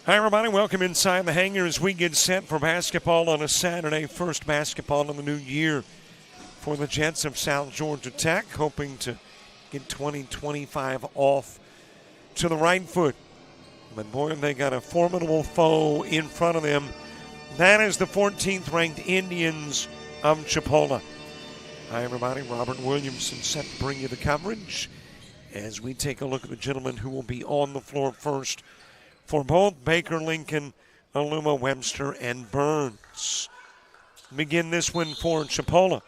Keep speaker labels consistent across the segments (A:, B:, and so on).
A: Hi, everybody. Welcome inside the hangar as we get set for basketball on a Saturday. First basketball of the new year for the Jets of South Georgia Tech, hoping to get 2025 off to the right foot. But, boy, they got a formidable foe in front of them. That is the 14th-ranked Indians of Chipola. Hi, everybody. Robert Williamson set to bring you the coverage as we take a look at the gentlemen who will be on the floor first for both Baker, Lincoln, Aluma, Webster, and Burns. Begin this one for Chipola.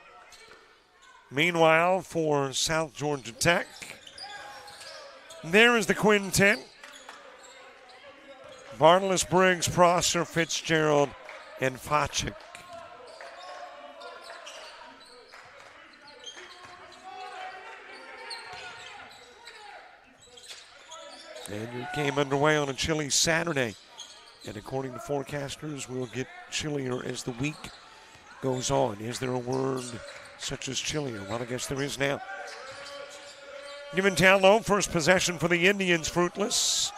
A: Meanwhile, for South Georgia Tech, there is the quintet. Bartles, Briggs, Prosser, Fitzgerald, and Fachik. And your game underway on a chilly Saturday. And according to forecasters, we'll get chillier as the week goes on. Is there a word such as chillier? Well, I guess there is now. Given down low, first possession for the Indians, fruitless.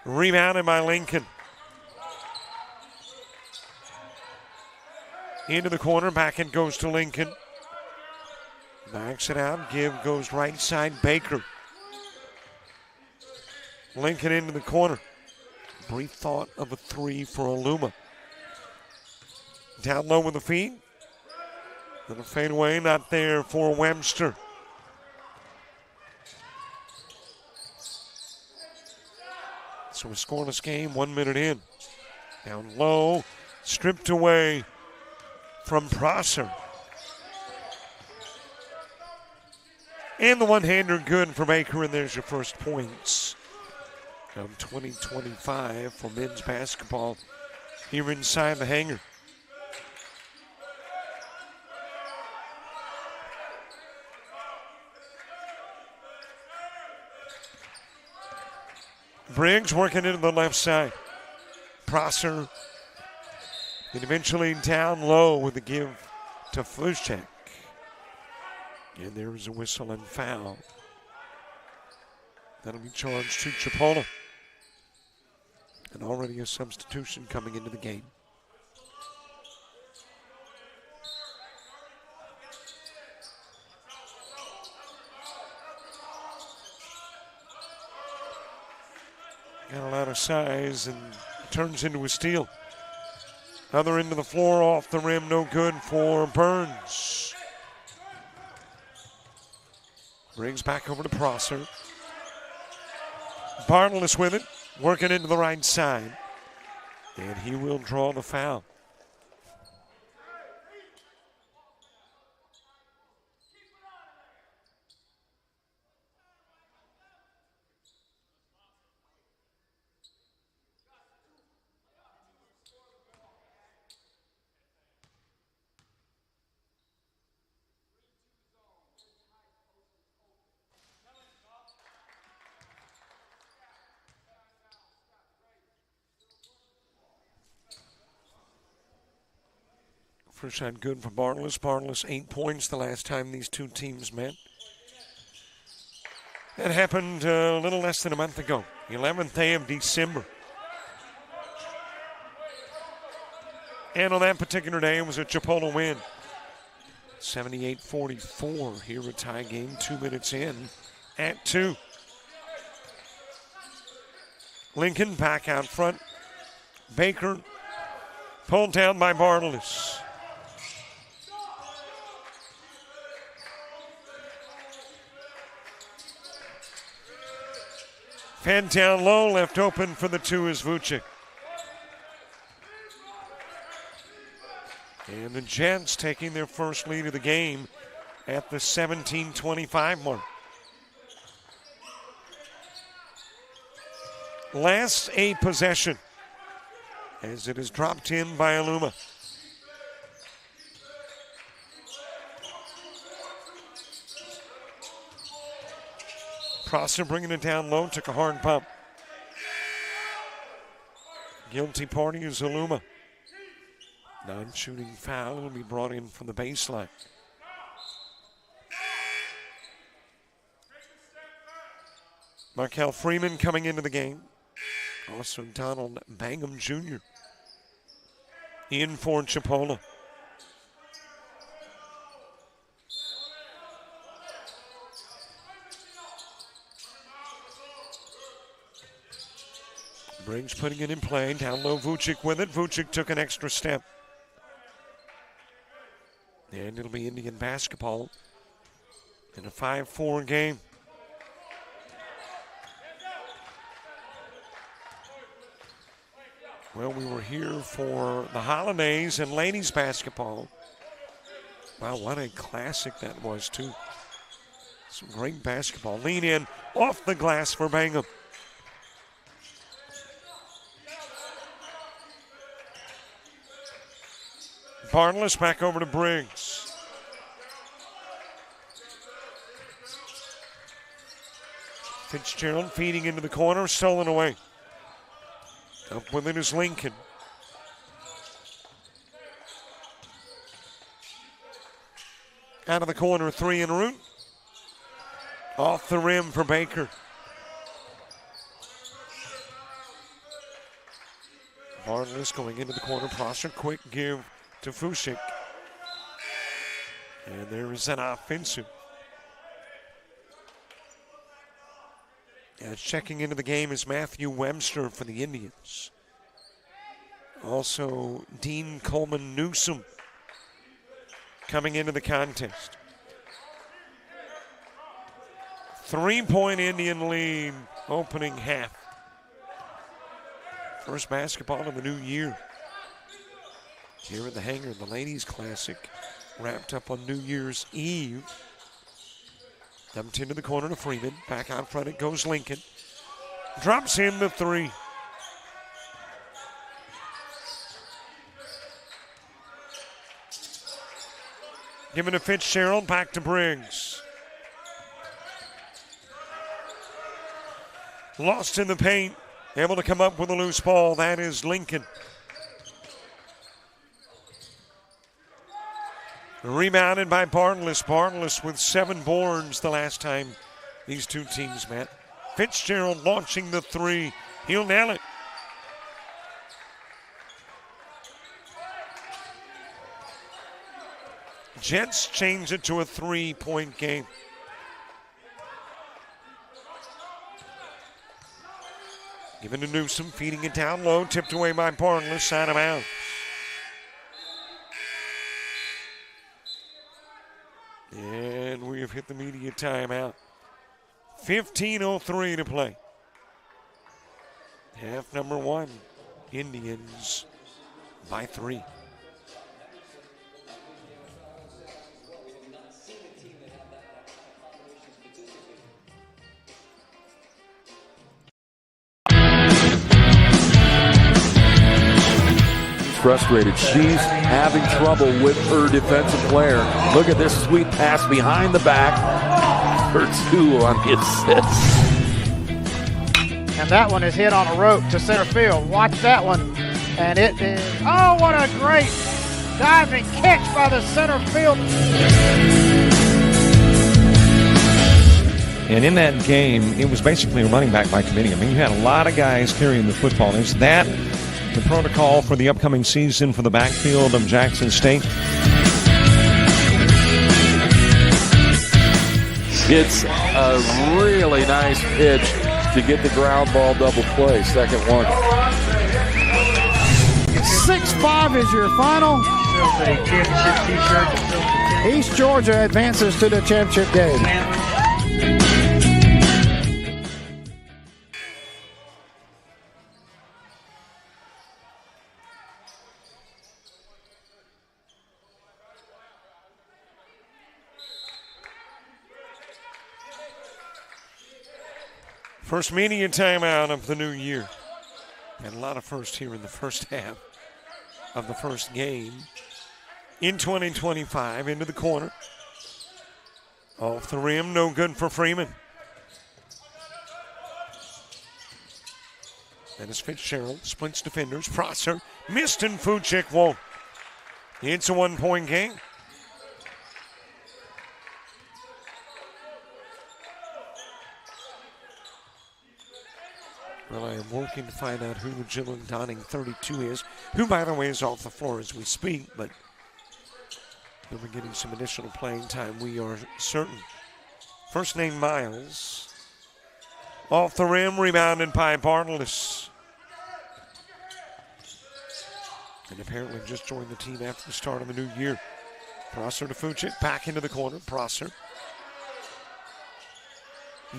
A: Rebounded by Lincoln. Into the corner, back it goes to Lincoln. Backs it out, give goes right side, Baker. Lincoln into the corner. Brief thought of a three for Aluma. Down low with the feed. Then a fadeaway, not there for Webster. So a scoreless game, 1 minute in. Down low, stripped away from Prosser. And the one-hander good for Baker, and there's your first points of 2025 for men's basketball here inside the hangar. Briggs working into the left side. Prosser, and eventually down low with the give to Fluschek. And there is a whistle and foul. That'll be charged to Chipola. And already a substitution coming into the game. Got a lot of size and turns into a steal. Other end of the floor, off the rim, no good for Burns. Brings back over to Prosser. Bartles with it, working into the right side. And he will draw the foul. First shot good for Bartles. Bartles 8 points the last time these two teams met. That happened a little less than a month ago, 11th day of December. And on that particular day, it was a Chipola win. 78-44. Here a tie game, 2 minutes in at 2. Lincoln back out front. Baker pulled down by Bartles. Fed down low, left open for the two is Vucic. And the Jets taking their first lead of the game at the 17-25 mark. Last a possession as it is dropped in by Aluma. Prosser bringing it down low, took a hard bump. Guilty party is Aluma. Non-shooting foul will be brought in from the baseline. Markel Freeman coming into the game. Also Donald Bangham Jr. in for Chipola. Briggs putting it in play. Down low, Vucic with it. Vucic took an extra step. And it'll be Indian basketball in a 5-4 game. Well, we were here for the holidays and ladies basketball. Wow, what a classic that was, too. Some great basketball. Lean in, off the glass for Bangham. Barnless back over to Briggs. Fitzgerald feeding into the corner, stolen away. Up with it is Lincoln. Out of the corner, 3 en route. Off the rim for Baker. Barnless going into the corner. Prosser, quick give to Vucic. And there is an offensive. And checking into the game is Matthew Webster for the Indians. Also, Dean Coleman Newsom coming into the contest. 3-point Indian lead opening half. First basketball of the new year. Here at the hangar, the Ladies Classic wrapped up on New Year's Eve. Dumped into the corner to Freeman. Back out front it goes Lincoln. Drops in the 3. Given to Fitzgerald, back to Briggs. Lost in the paint. Able to come up with a loose ball. That is Lincoln. Rebounded by Barnless. Barnless with 7 boards the last time these two teams met. Fitzgerald launching the 3. He'll nail it. Jets change it to a 3-point game. Given to Newsom, feeding it down low, tipped away by Barnless, out of bounds. And we have hit the media timeout. 15:03 to play. Half number 1, Indians by 3.
B: Frustrated. She's having trouble with her defensive player. Look at this sweet pass behind the back for 2 on the assist.
C: And that one is hit on a rope to center field. Watch that one. And it is, oh, what a great diving catch by the center field.
D: And in that game, it was basically a running back by committee. I mean, you had a lot of guys carrying the football. Is that the protocol for the upcoming season for the backfield of Jackson State?
B: It's a really nice pitch to get the ground ball double play. Second one.
C: 6-5 is your final. East Georgia advances to the championship game.
A: First media timeout of the new year. And a lot of first here in the first half of the first game. In 2025, into the corner. Off the rim, no good for Freeman. That is Fitzgerald, splits defenders. Prosser missed and Vucic won't. It's a 1-point game. Well, I am working to find out who the Gillen Donning 32 is, who, by the way, is off the floor as we speak, but he'll be getting some additional playing time, we are certain. First name Miles. Off the rim, rebounded by Bartles. And apparently just joined the team after the start of the new year. Prosser to Fucik, back into the corner. Prosser.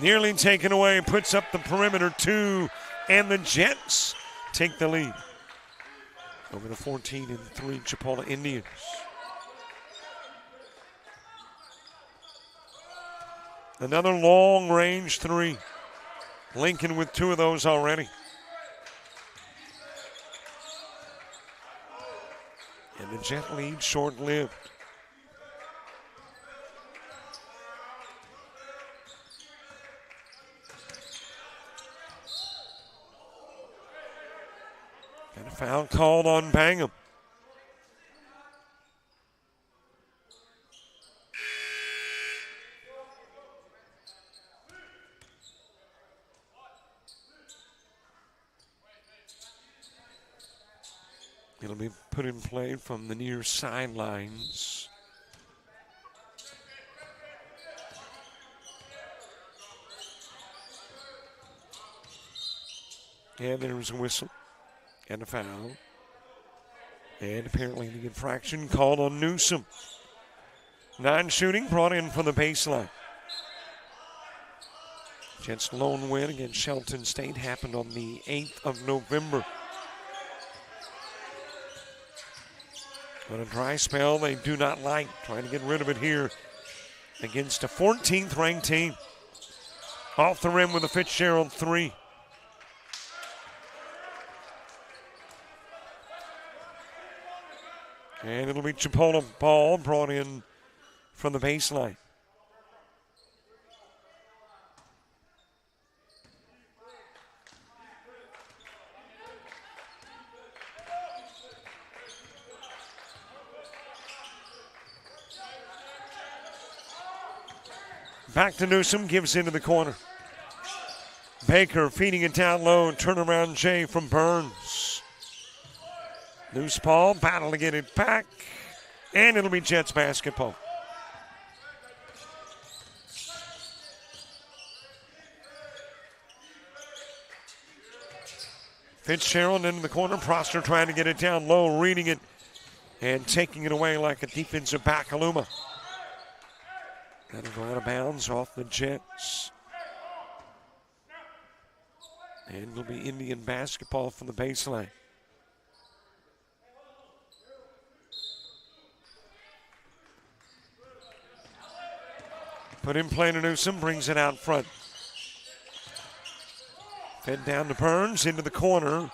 A: Nearly taken away, puts up the perimeter two, and the Jets take the lead over the 14-3 Chipola Indians. Another long-range three. Lincoln with two of those already. And the Jet lead short-lived. And a foul called on Bangham. It'll be put in play from the near sidelines. And there's a whistle and a foul. And apparently the infraction called on Newsom. Non-shooting brought in from the baseline. Jets' lone win against Shelton State happened on the 8th of November. But a dry spell they do not like. Trying to get rid of it here against a 14th ranked team. Off the rim with a Fitzgerald three. And it'll be Chipola ball brought in from the baseline. Back to Newsom, gives into the corner. Baker feeding it down low, turnaround Jay from Burns. Loose ball, battle to get it back, and it'll be Jets basketball. Fitzgerald into the corner, Prosser trying to get it down low, reading it, and taking it away like a defensive Bacaluma. That'll go out of bounds off the Jets. And it'll be Indian basketball from the baseline. Put in play to Newsom, brings it out front. Fed down to Burns, into the corner.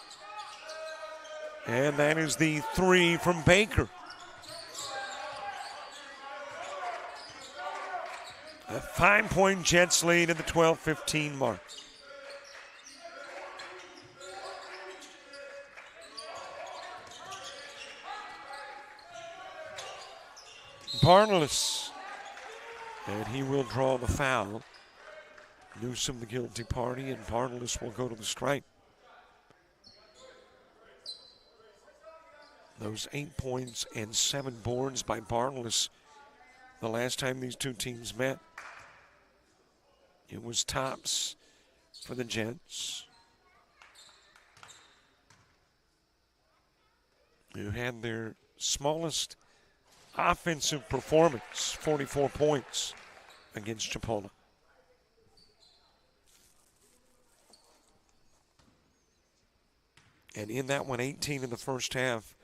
A: And that is the three from Baker. A 5-point Jets lead at the 12-15 mark. Bartles. And he will draw the foul. Newsom the guilty party, and Bartles will go to the stripe. Those 8 points and 7 boards by Bartles the last time these two teams met. It was tops for the Jets, who had their smallest offensive performance, 44 points against Chipola. And in that one, 18 in the first half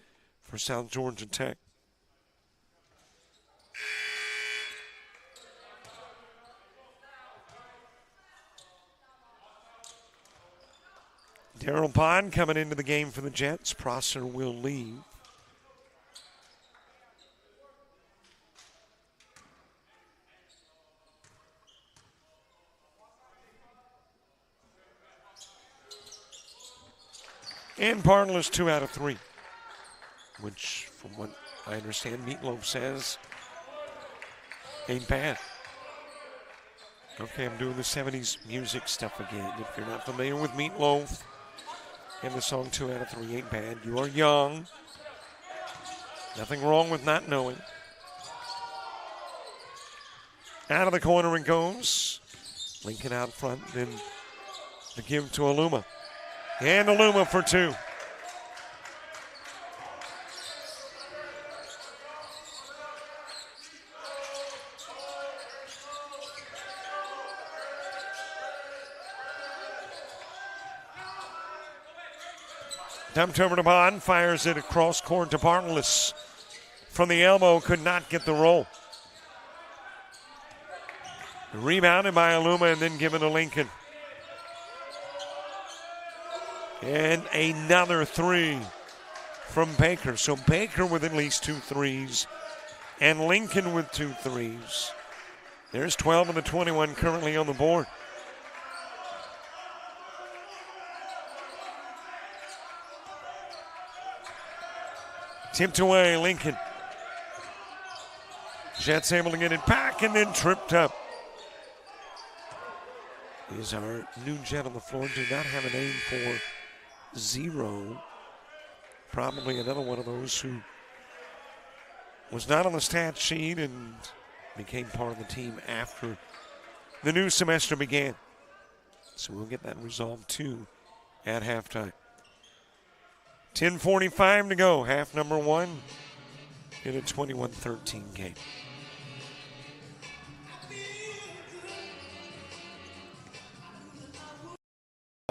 A: for South Georgia Tech. Darryl Bond coming into the game for the Jets. Prosser will leave. And Bartles 2 out of 3, which, from what I understand, Meatloaf says, ain't bad. Okay, I'm doing the 70s music stuff again. If you're not familiar with Meatloaf, And the song 2 out of 3 ain't bad. You are young. Nothing wrong with not knowing. Out of the corner it goes. Lincoln out front, then the give to Aluma. And Aluma for 2. Dumped over to Bond, fires it across court to Bartles. From the elbow, could not get the roll. Rebounded by Aluma and then given to Lincoln. And another 3 from Baker. So Baker with at least 2 threes and Lincoln with 2 threes. There's 12 of the 21 currently on the board. Tipped away, Lincoln. Jets able to get it back and then tripped up. Is our new Jet on the floor. Do not have a name for 0. Probably another one of those who was not on the stat sheet and became part of the team after the new semester began. So we'll get that resolved too at halftime. 10:45 to go, half number 1 in a 21-13 game.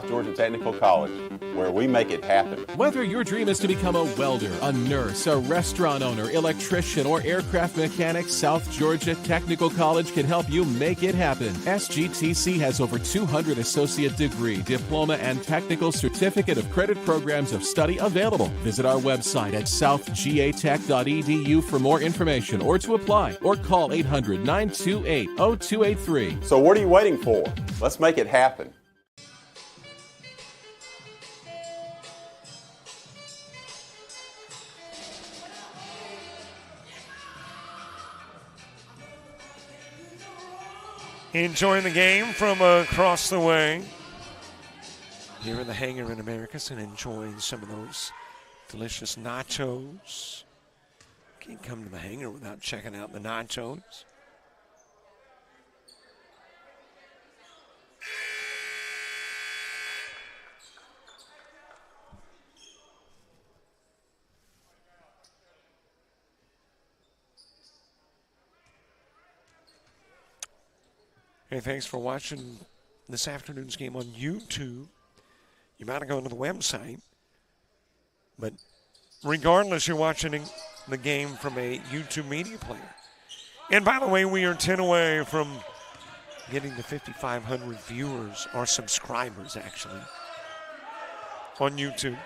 E: Georgia Technical College, where we make it happen.
F: Whether your dream is to become a welder, a nurse, a restaurant owner, electrician, or aircraft mechanic, South Georgia Technical College can help you make it happen. SGTC has over 200 associate degree, diploma, and technical certificate of credit programs of study available. Visit our website at southgatech.edu for more information or to apply, or call 800-928-0283.
E: So what are you waiting for? Let's make it happen.
A: Enjoying the game from across the way. Here in the hangar in Americus and enjoying some of those delicious nachos. Can't come to the hangar without checking out the nachos. Hey, thanks for watching this afternoon's game on YouTube. You might have gone to the website, but regardless, you're watching the game from a YouTube media player. And by the way, we are 10 away from getting to 5,500 viewers, or subscribers actually, on YouTube.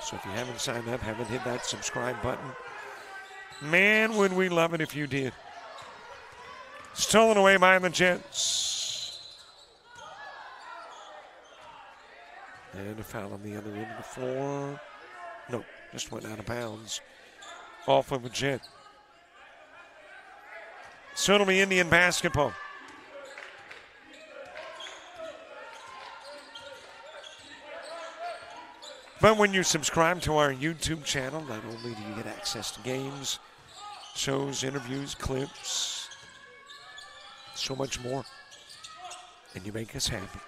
A: So if you haven't signed up, haven't hit that subscribe button, man, would we love it if you did. Stolen away by the Jets. And a foul on the other end of the floor. No, just went out of bounds. Off of a Jet. So it'll be Indian basketball. But when you subscribe to our YouTube channel, not only do you get access to games, shows, interviews, clips, so much more, and you make us happy.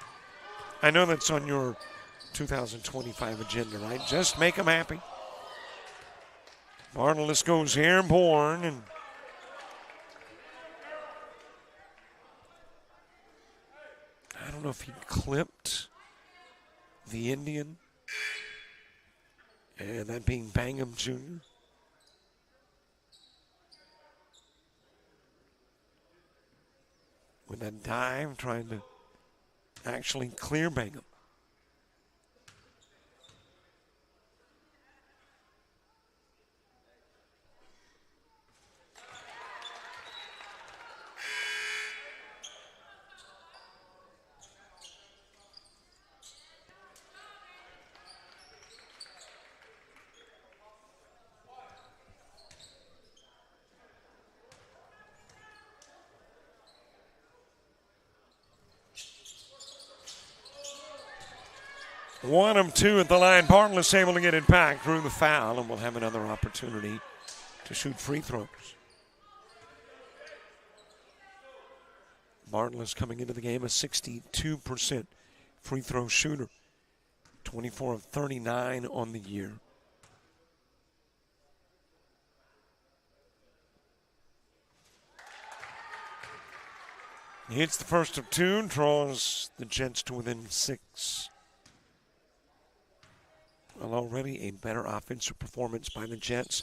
A: I know that's on your 2025 agenda, right? Just make them happy. Bartles goes airborne, and I don't know if he clipped the Indian, and that being Bangham Jr. With that dive, trying to actually clear Bangham. 1 of 2 at the line. Bartless able to get it back, drew the foul, and will have another opportunity to shoot free throws. Bartless coming into the game a 62% free throw shooter. 24 of 39 on the year. He hits the first of 2, draws the Jets to within 6. Well, already a better offensive performance by the Jets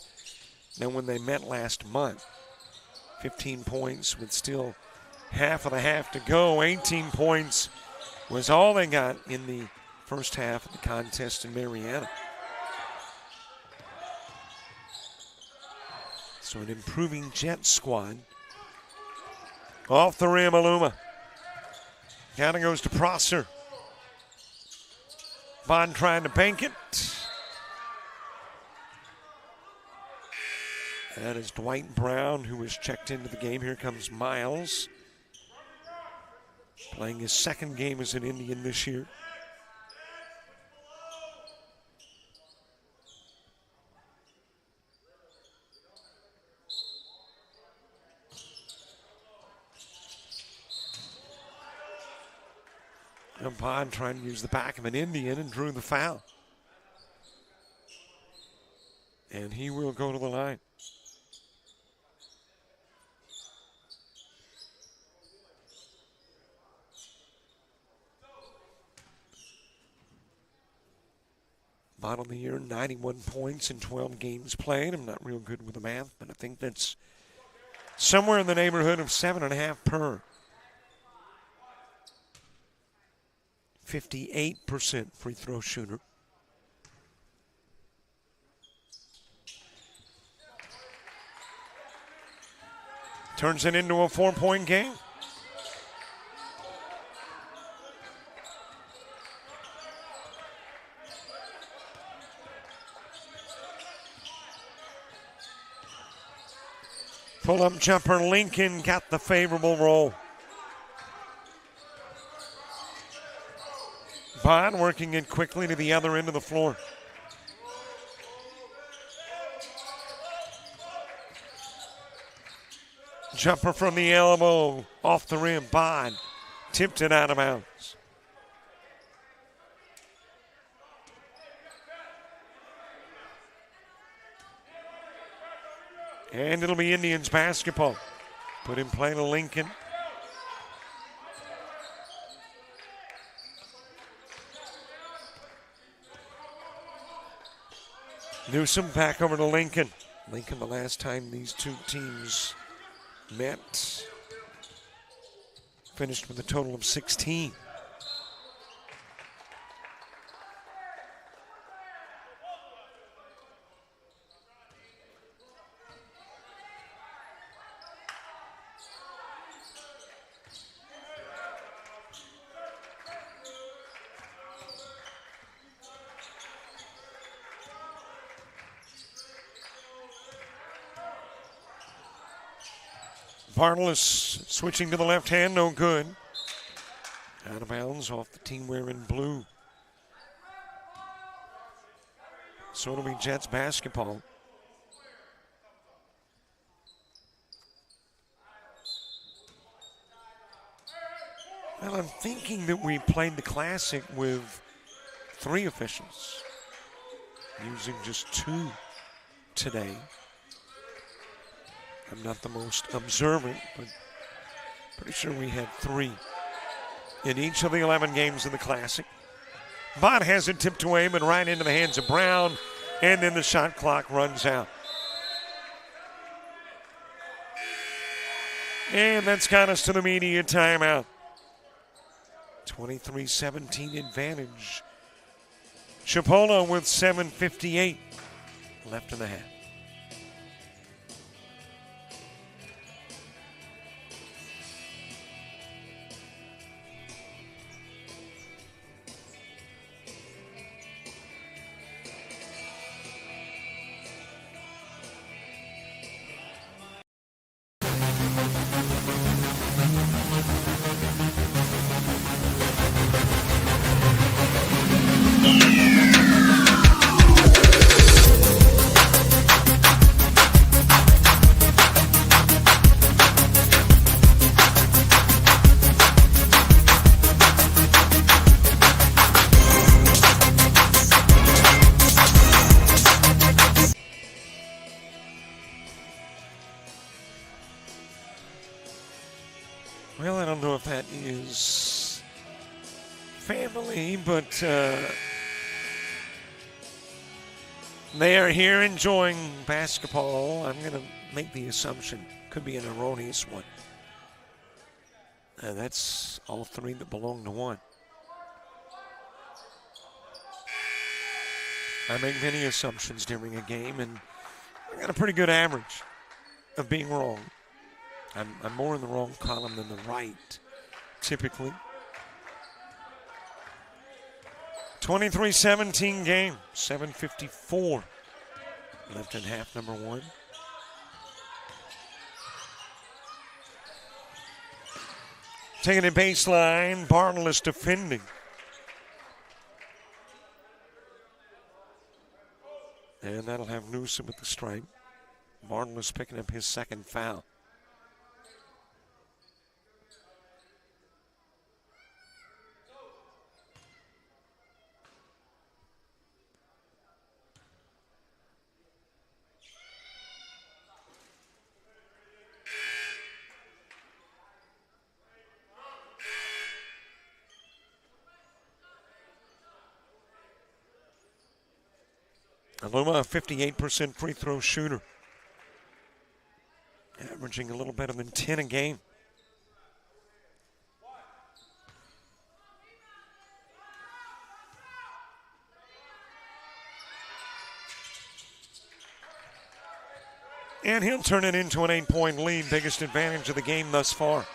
A: than when they met last month. 15 points with still half of the half to go. 18 points was all they got in the first half of the contest in Marietta. So an improving Jets squad. Off the rim, Aluma. Counter goes to Prosser. Bond trying to bank it. That is Dwight Brown, who was checked into the game. Here comes Miles, playing his second game as an Indian this year. And Bond trying to use the back of an Indian and drew the foul. And he will go to the line. Bottom of the year, 91 points in 12 games played. I'm not real good with the math, but I think that's somewhere in the neighborhood of 7.5 per. 58% free throw shooter. Turns it into a 4-point game. Pull-up jumper, Lincoln got the favorable roll. Bond working it quickly to the other end of the floor. Jumper from the elbow, off the rim, Bond tipped it out of bounds. And it'll be Indians basketball. Put in play to Lincoln. Newsom back over to Lincoln. Lincoln, the last time these two teams met, finished with a total of 16. Bartless switching to the left hand, no good. Out of bounds off the team wearing blue. So it'll be Jets basketball. Well, I'm thinking that we played the Classic with 3 officials, using just 2 today. I'm not the most observant, but pretty sure we had 3 in each of the 11 games of the Classic. Bond has it tipped away, but right into the hands of Brown, and then the shot clock runs out. And that's got us to the media timeout. 23-17 advantage. Chipola with 7:58 left in the half. his family, but they are here enjoying basketball. I'm going to make the assumption, could be an erroneous one. That's all three that belong to one. I make many assumptions during a game, and I got a pretty good average of being wrong. I'm more in the wrong column than the right, typically. 23-17 game, 7:54 left in half number one. Taking a baseline, Bartles defending. And that'll have Newsom at the stripe. Bartles picking up his second foul. Aluma, a 58% free throw shooter. Averaging a little better than 10 a game. And he'll turn it into an 8-point lead. Biggest advantage of the game thus far.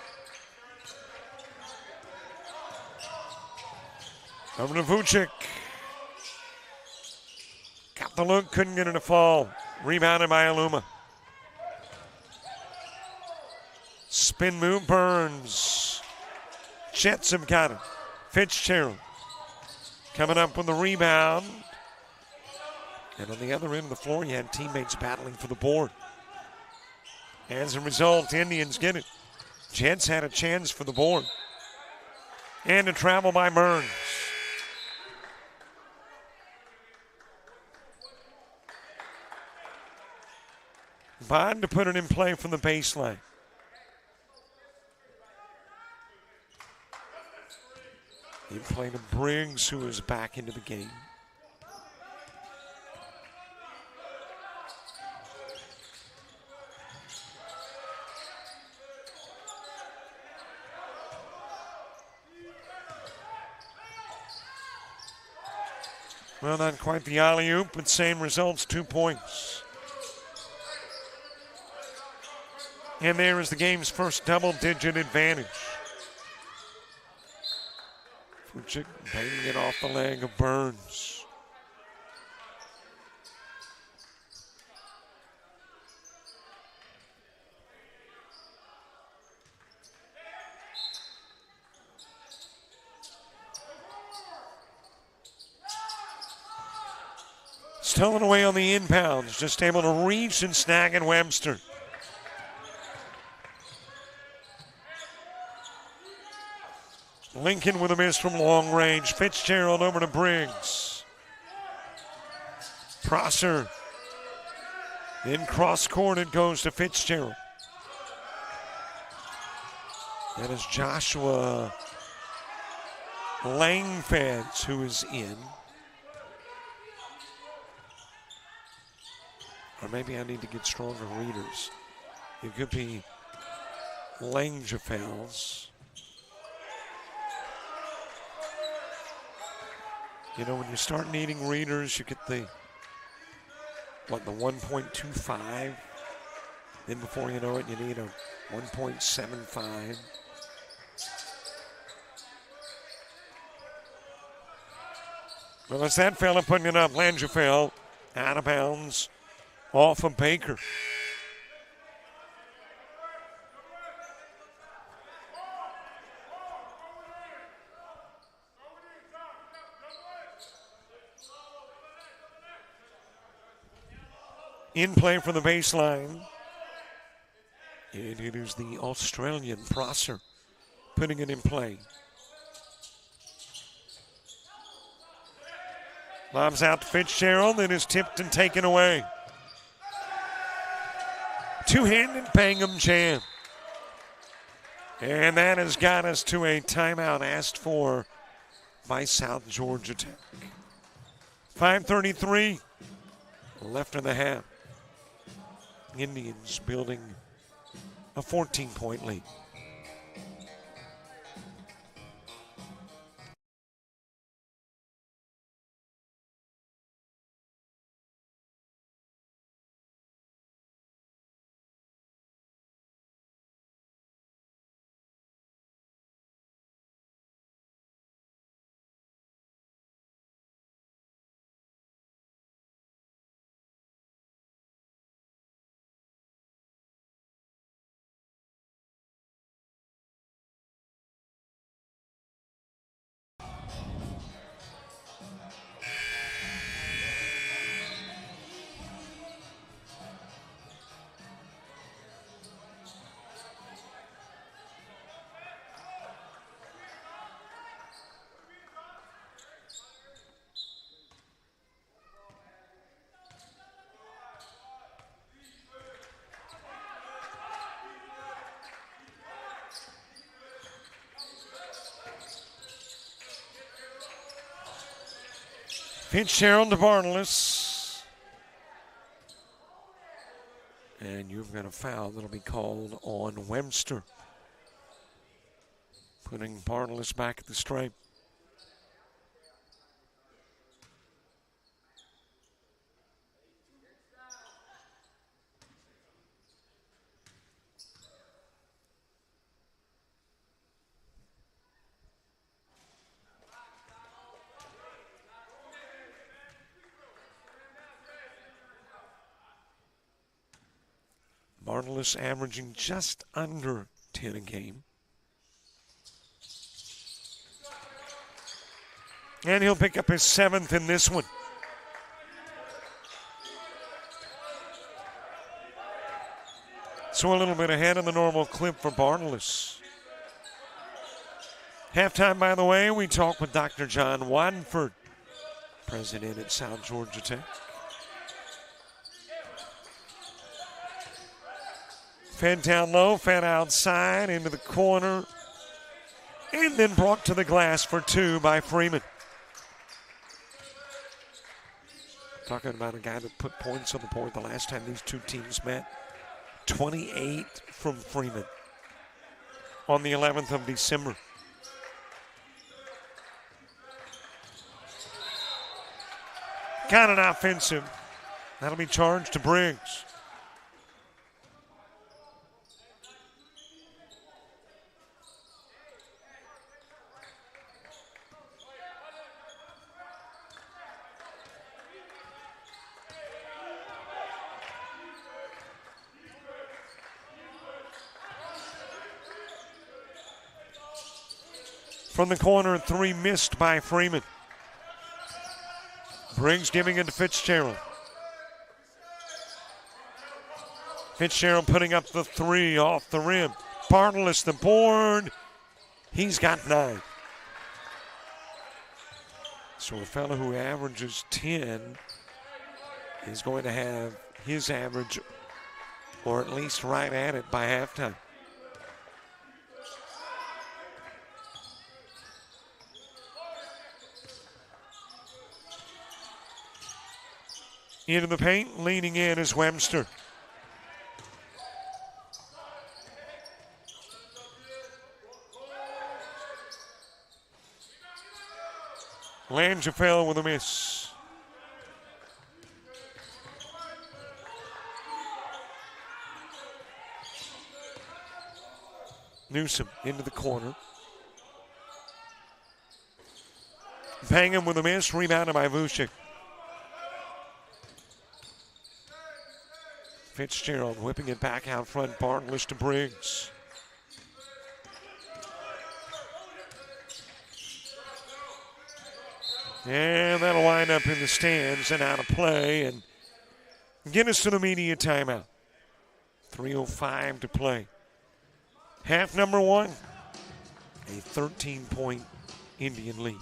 A: Over to Vucic. Got the look, couldn't get it to fall. Rebounded by Aluma. Spin move, Burns. Jetsam got it. Fitzgerald coming up with the rebound. And on the other end of the floor, you had teammates battling for the board. As a result, Indians get it. Jets had a chance for the board. And a travel by Burns. Bond to put it in play from the baseline. In play to Briggs, who is back into the game. Well, not quite the alley-oop, but same results, 2 points. And there is the game's first double-digit advantage. Vucic banging it off the leg of Burns. Stolen away on the inbounds, just able to reach and snag in Webster. Lincoln with a miss from long range. Fitzgerald over to Briggs. Prosser. In cross court it goes to Fitzgerald. That is Joshua Langfeds who is in. Or maybe I need to get stronger readers. It could be Langefels. You know, when you start needing readers, you get the 1.25. Then before you know it, you need a 1.75. Well, it's that fella putting it up. Langefeld out of bounds off of Baker. In play for the baseline. And it is the Australian Prosser putting it in play. Lobs out to Fitzgerald, then is tipped and taken away. Two-handed Bangham jam. And that has got us to a timeout asked for by South Georgia Tech. 5:33 left in the half. Indians building a 14-point lead. Fitzgerald to Barnless. And you've got a foul that'll be called on Webster, putting Barnless back at the stripe. Barnless averaging just under 10 a game. And he'll pick up his 7th in this one. So a little bit ahead of the normal clip for Barnless. Halftime, by the way, we talked with Dr. John Wadenford, president at South Georgia Tech. Fed down low, fed outside, into the corner, and then brought to the glass for 2 by Freeman. Talking about a guy that put points on the board the last time these two teams met. 28 from Freeman on the 11th of December. Got an offensive. That'll be charged to Briggs. From the corner, 3 missed by Freeman. Briggs giving it to Fitzgerald. Fitzgerald putting up the 3 off the rim. Barnless the board. He's got 9. So a fellow who averages 10 is going to have his average, or at least right at it, by halftime. Into the paint, leaning in is Webster. Langefeld with a miss. Newsom into the corner. Bangham with a miss, rebounded by Vucic. Fitzgerald whipping it back out front. Barnless to Briggs. And that'll wind up in the stands and out of play and get us to the media timeout. 3:05 to play. Half number 1, a 13-point Indian lead.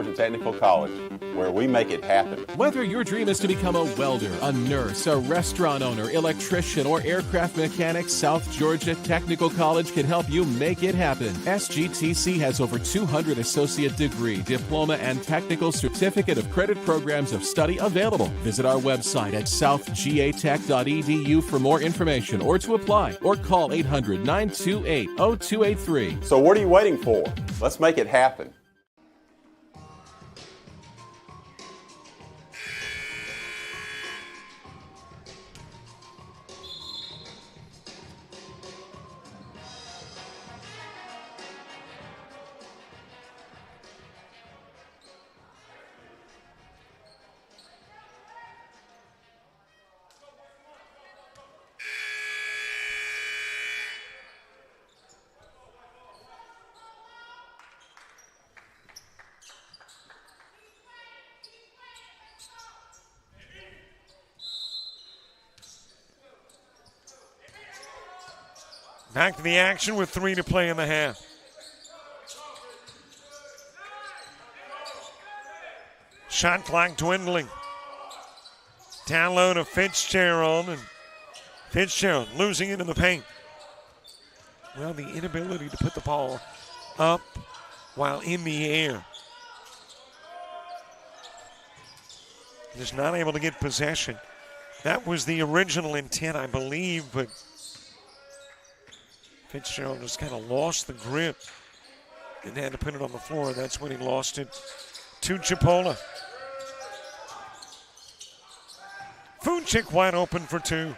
E: Georgia Technical College, where we make it happen.
F: Whether your dream is to become a welder, a nurse, a restaurant owner, electrician, or aircraft mechanic, South Georgia Technical College can help you make it happen. SGTC has over 200 associate degree, diploma, and technical certificate of credit programs of study available. Visit our website at southgatech.edu for more information or to apply, or call 800-928-0283.
E: So what are you waiting for? Let's make it happen.
A: Back to the action with 3 to play in the half. Shot clock dwindling. Down low to Fitzgerald, and Fitzgerald losing it in the paint. Well, the inability to put the ball up while in the air. Just not able to get possession. That was the original intent, I believe, but Fitzgerald just kind of lost the grip and had to put it on the floor. That's when he lost it to Chipola. Fuchik wide open for 2.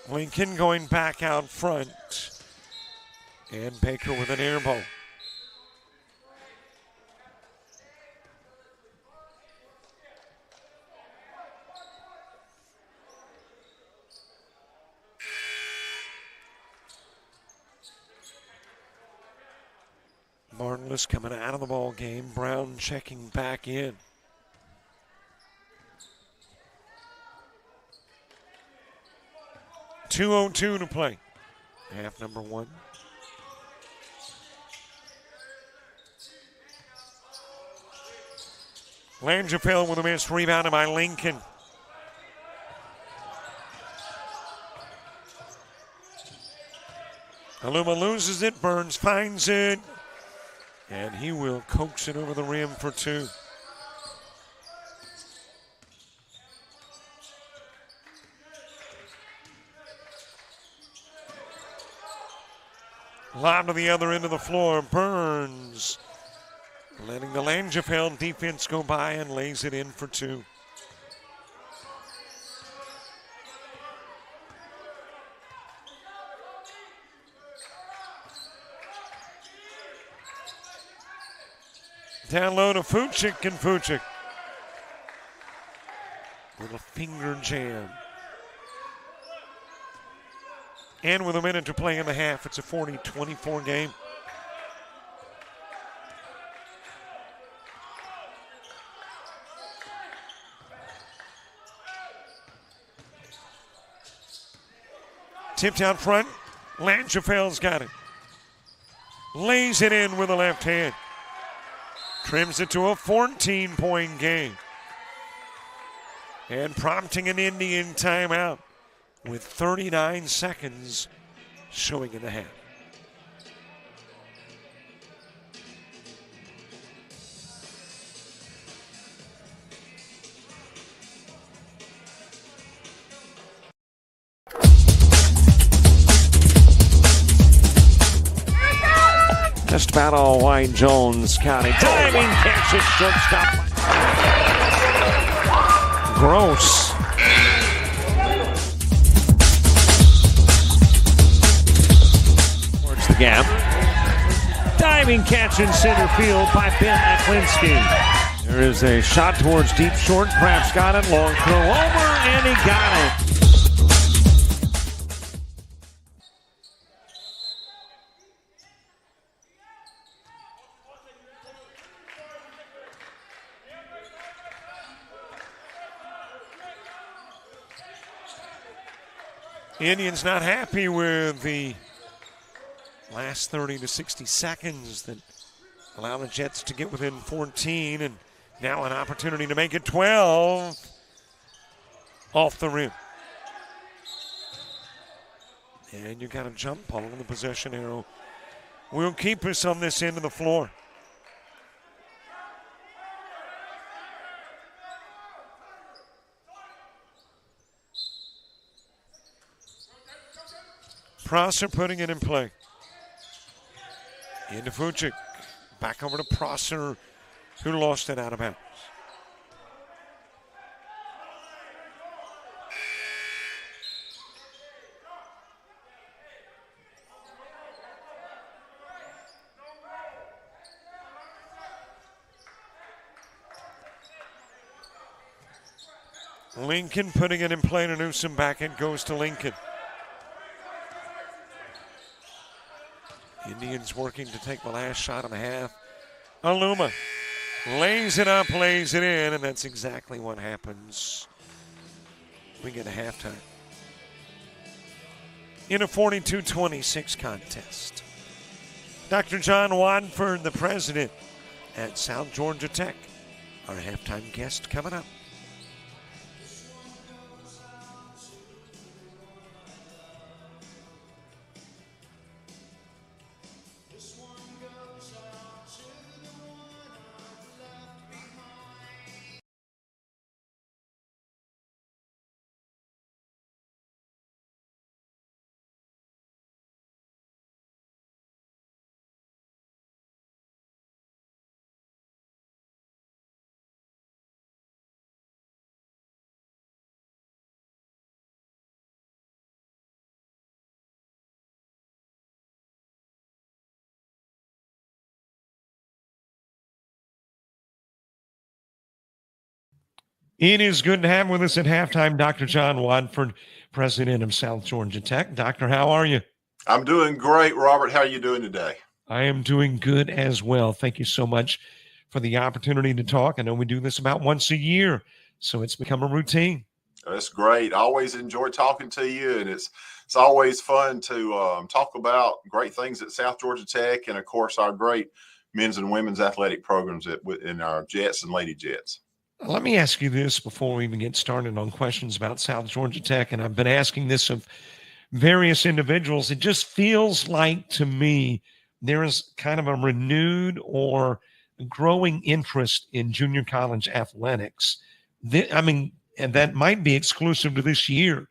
A: Lincoln going back out front. And Baker with an air ball. Martinless coming out of the ball game. Brown checking back in. .202 to play. Half number 1. Langefeld with a miss, rebounded by Lincoln. Aluma loses it, Burns finds it, and he will coax it over the rim for 2. Lob to the other end of the floor, Burns letting the Langefeld defense go by and lays it in for 2. Down low to Fuchik, and Fuchik. Little finger jam. And with a minute to play in the half, it's a 40-24 game. Tipped out front. Langefeld's got it. Lays it in with the left hand. Trims it to a 14-point game. And prompting an Indian timeout with 39 seconds showing in the half.
D: Just about all Wayne Jones County. Diving catch at shortstop. Gross. Towards the gap. Diving catch in center field by Ben Aklinski. There is a shot towards deep short. Kraft's got it. Long throw over, and he got it.
A: Indians not happy with the last 30 to 60 seconds that allow the Jets to get within 14, and now an opportunity to make it 12 off the rim. And you got a jump ball on the possession arrow. We'll keep us on this end of the floor. Prosser putting it in play. Into Fuchik. Back over to Prosser, who lost it out of bounds. Lincoln putting it in play to Newsom. Back it goes to Lincoln. Indians working to take the last shot of the half. Aluma lays it up, lays it in, and that's exactly what happens. We get a halftime in a 42-26 contest. Dr. John Wadford, the president at South Georgia Tech, our halftime guest coming up. It is good to have with us at halftime Dr. John Wadford, president of South Georgia Tech. Doctor, how are you?
G: I'm doing great, Robert. How are you doing today?
A: I am doing good as well. Thank you so much for the opportunity to talk. I know we do this about once a year, so it's become a routine.
G: That's great. I always enjoy talking to you, and it's always fun to talk about great things at South Georgia Tech and, of course, our great men's and women's athletic programs in our Jets and Lady Jets.
A: Let me ask you this before we even get started on questions about South Georgia Tech, and I've been asking this of various individuals. It just feels like to me there is kind of a renewed or growing interest in junior college athletics. And that might be exclusive to this year.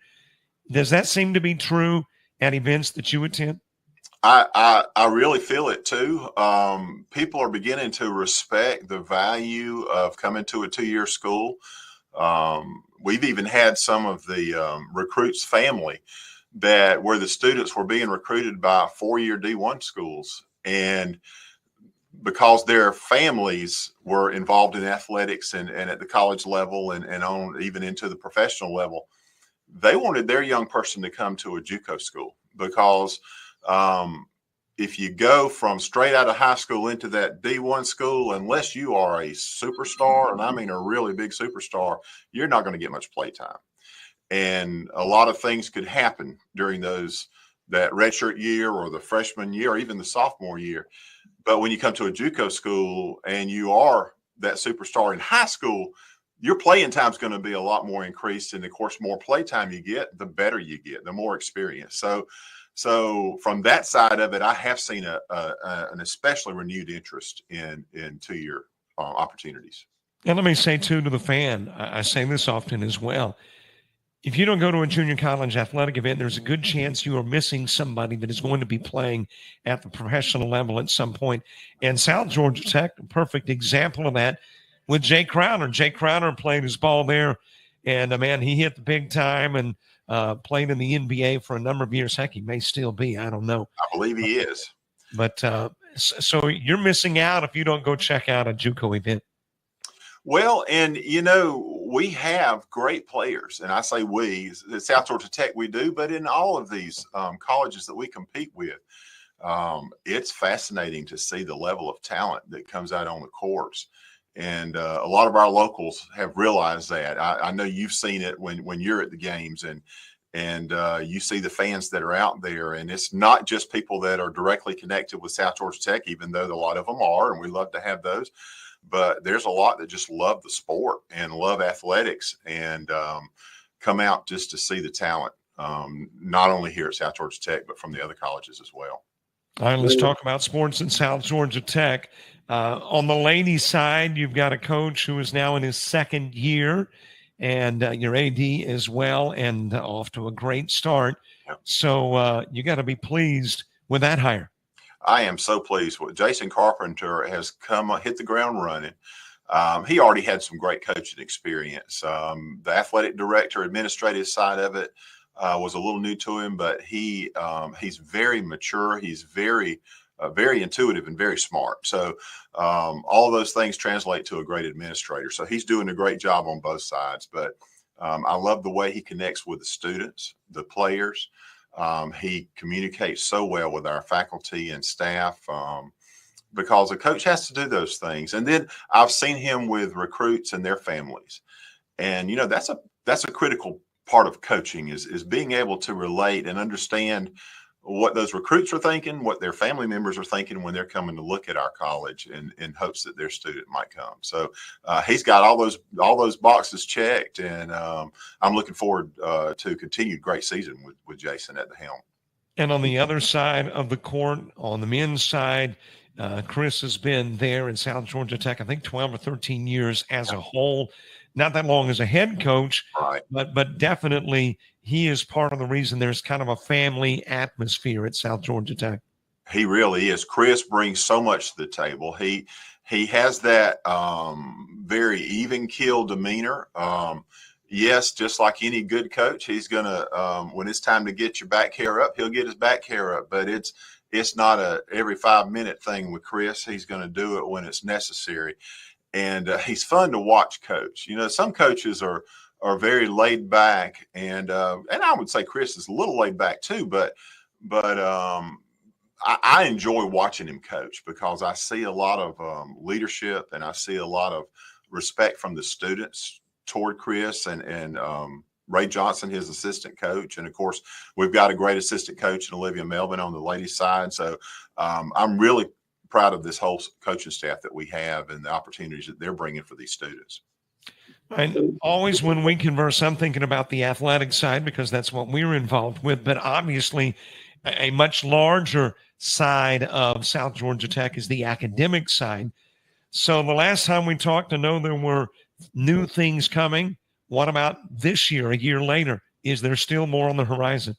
A: Does that seem to be true at events that you attend?
G: I really feel it too. People are beginning to respect the value of coming to a 2-year school. We've even had some of the recruits' family where the students were being recruited by 4-year D1 schools, and because their families were involved in athletics and at the college level and on even into the professional level, they wanted their young person to come to a JUCO school because if you go from straight out of high school into that D1 school, unless you are a superstar, and I mean a really big superstar, you're not going to get much play time. And a lot of things could happen during that redshirt year or the freshman year or even the sophomore year. But when you come to a JUCO school and you are that superstar in high school, your playing time is going to be a lot more increased. And, of course, more play time you get, the better you get, the more experience. So from that side of it, I have seen an especially renewed interest in 2-year opportunities.
A: And let me say, too, to the fan, I say this often as well. If you don't go to a junior college athletic event, there's a good chance you are missing somebody that is going to be playing at the professional level at some point. And South Georgia Tech, a perfect example of that with Jay Crowder. Jay Crowder played his ball there, and, man, he hit the big time and played in the NBA for a number of years. Heck, he may still be. I don't know.
G: I believe he is.
A: But so you're missing out if you don't go check out a JUCO event.
G: Well, and, we have great players. And I say we, at South Georgia Tech we do, but in all of these colleges that we compete with, it's fascinating to see the level of talent that comes out on the courts. And a lot of our locals have realized that. I know you've seen it when you're at the games, and And you see the fans that are out there, and it's not just people that are directly connected with South Georgia Tech, even though a lot of them are, and we love to have those. But there's a lot that just love the sport and love athletics and come out just to see the talent, not only here at South Georgia Tech, but from the other colleges as well.
A: All right, let's talk about sports in South Georgia Tech. On the ladies' side, you've got a coach who is now in his second year, and your AD as well, and off to a great start.
G: Yep.
A: So you got to be pleased with that hire.
G: I am so pleased with Jason Carpenter has hit the ground running. He already had some great coaching experience. The athletic director, administrative side of it was a little new to him, but he's very mature. He's very intuitive and very smart. So all of those things translate to a great administrator. So he's doing a great job on both sides. But I love the way he connects with the students, the players. He communicates so well with our faculty and staff because a coach has to do those things. And then I've seen him with recruits and their families. And, that's a critical part of coaching is being able to relate and understand what those recruits are thinking, what their family members are thinking when they're coming to look at our college in hopes that their student might come. So he's got all those boxes checked, and I'm looking forward to a continued great season with Jason at the helm.
A: And on the other side of the court, on the men's side, Chris has been there in South Georgia Tech, I think 12 or 13 years as a whole. Not that long as a head coach,
G: right?
A: But definitely he is part of the reason there's kind of a family atmosphere at South Georgia Tech.
G: He really is. Chris brings so much to the table. He has that very even keel demeanor. Yes, just like any good coach, he's gonna when it's time to get your back hair up, he'll get his back hair up. But it's not a every 5-minute thing with Chris. He's going to do it when it's necessary. And he's fun to watch coach. Some coaches are very laid back, and I would say Chris is a little laid back too. But I enjoy watching him coach because I see a lot of leadership, and I see a lot of respect from the students toward Chris and Ray Johnson, his assistant coach. And of course, we've got a great assistant coach in Olivia Melvin on the ladies' side. So I'm really proud of this whole coaching staff that we have and the opportunities that they're bringing for these students.
A: And always when we converse, I'm thinking about the athletic side because that's what we're involved with. But obviously, a much larger side of South Georgia Tech is the academic side. So the last time we talked, I know there were new things coming. What about this year, a year later? Is there still more on the horizon?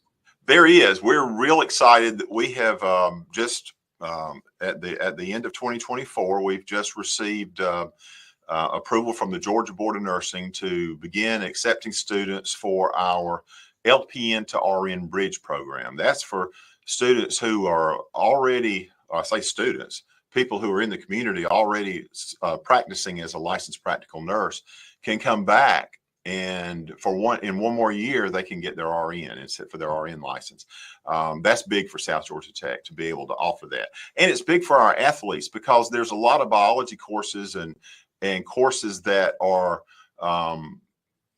G: There is. We're real excited that we have just at the end of 2024, we've just received approval from the Georgia Board of Nursing to begin accepting students for our LPN to RN bridge program. That's for students who are already, I say students, people who are in the community already practicing as a licensed practical nurse can come back. And in one more year, they can get their RN and sit for their RN license. That's big for South Georgia Tech to be able to offer that. And it's big for our athletes because there's a lot of biology courses and courses that are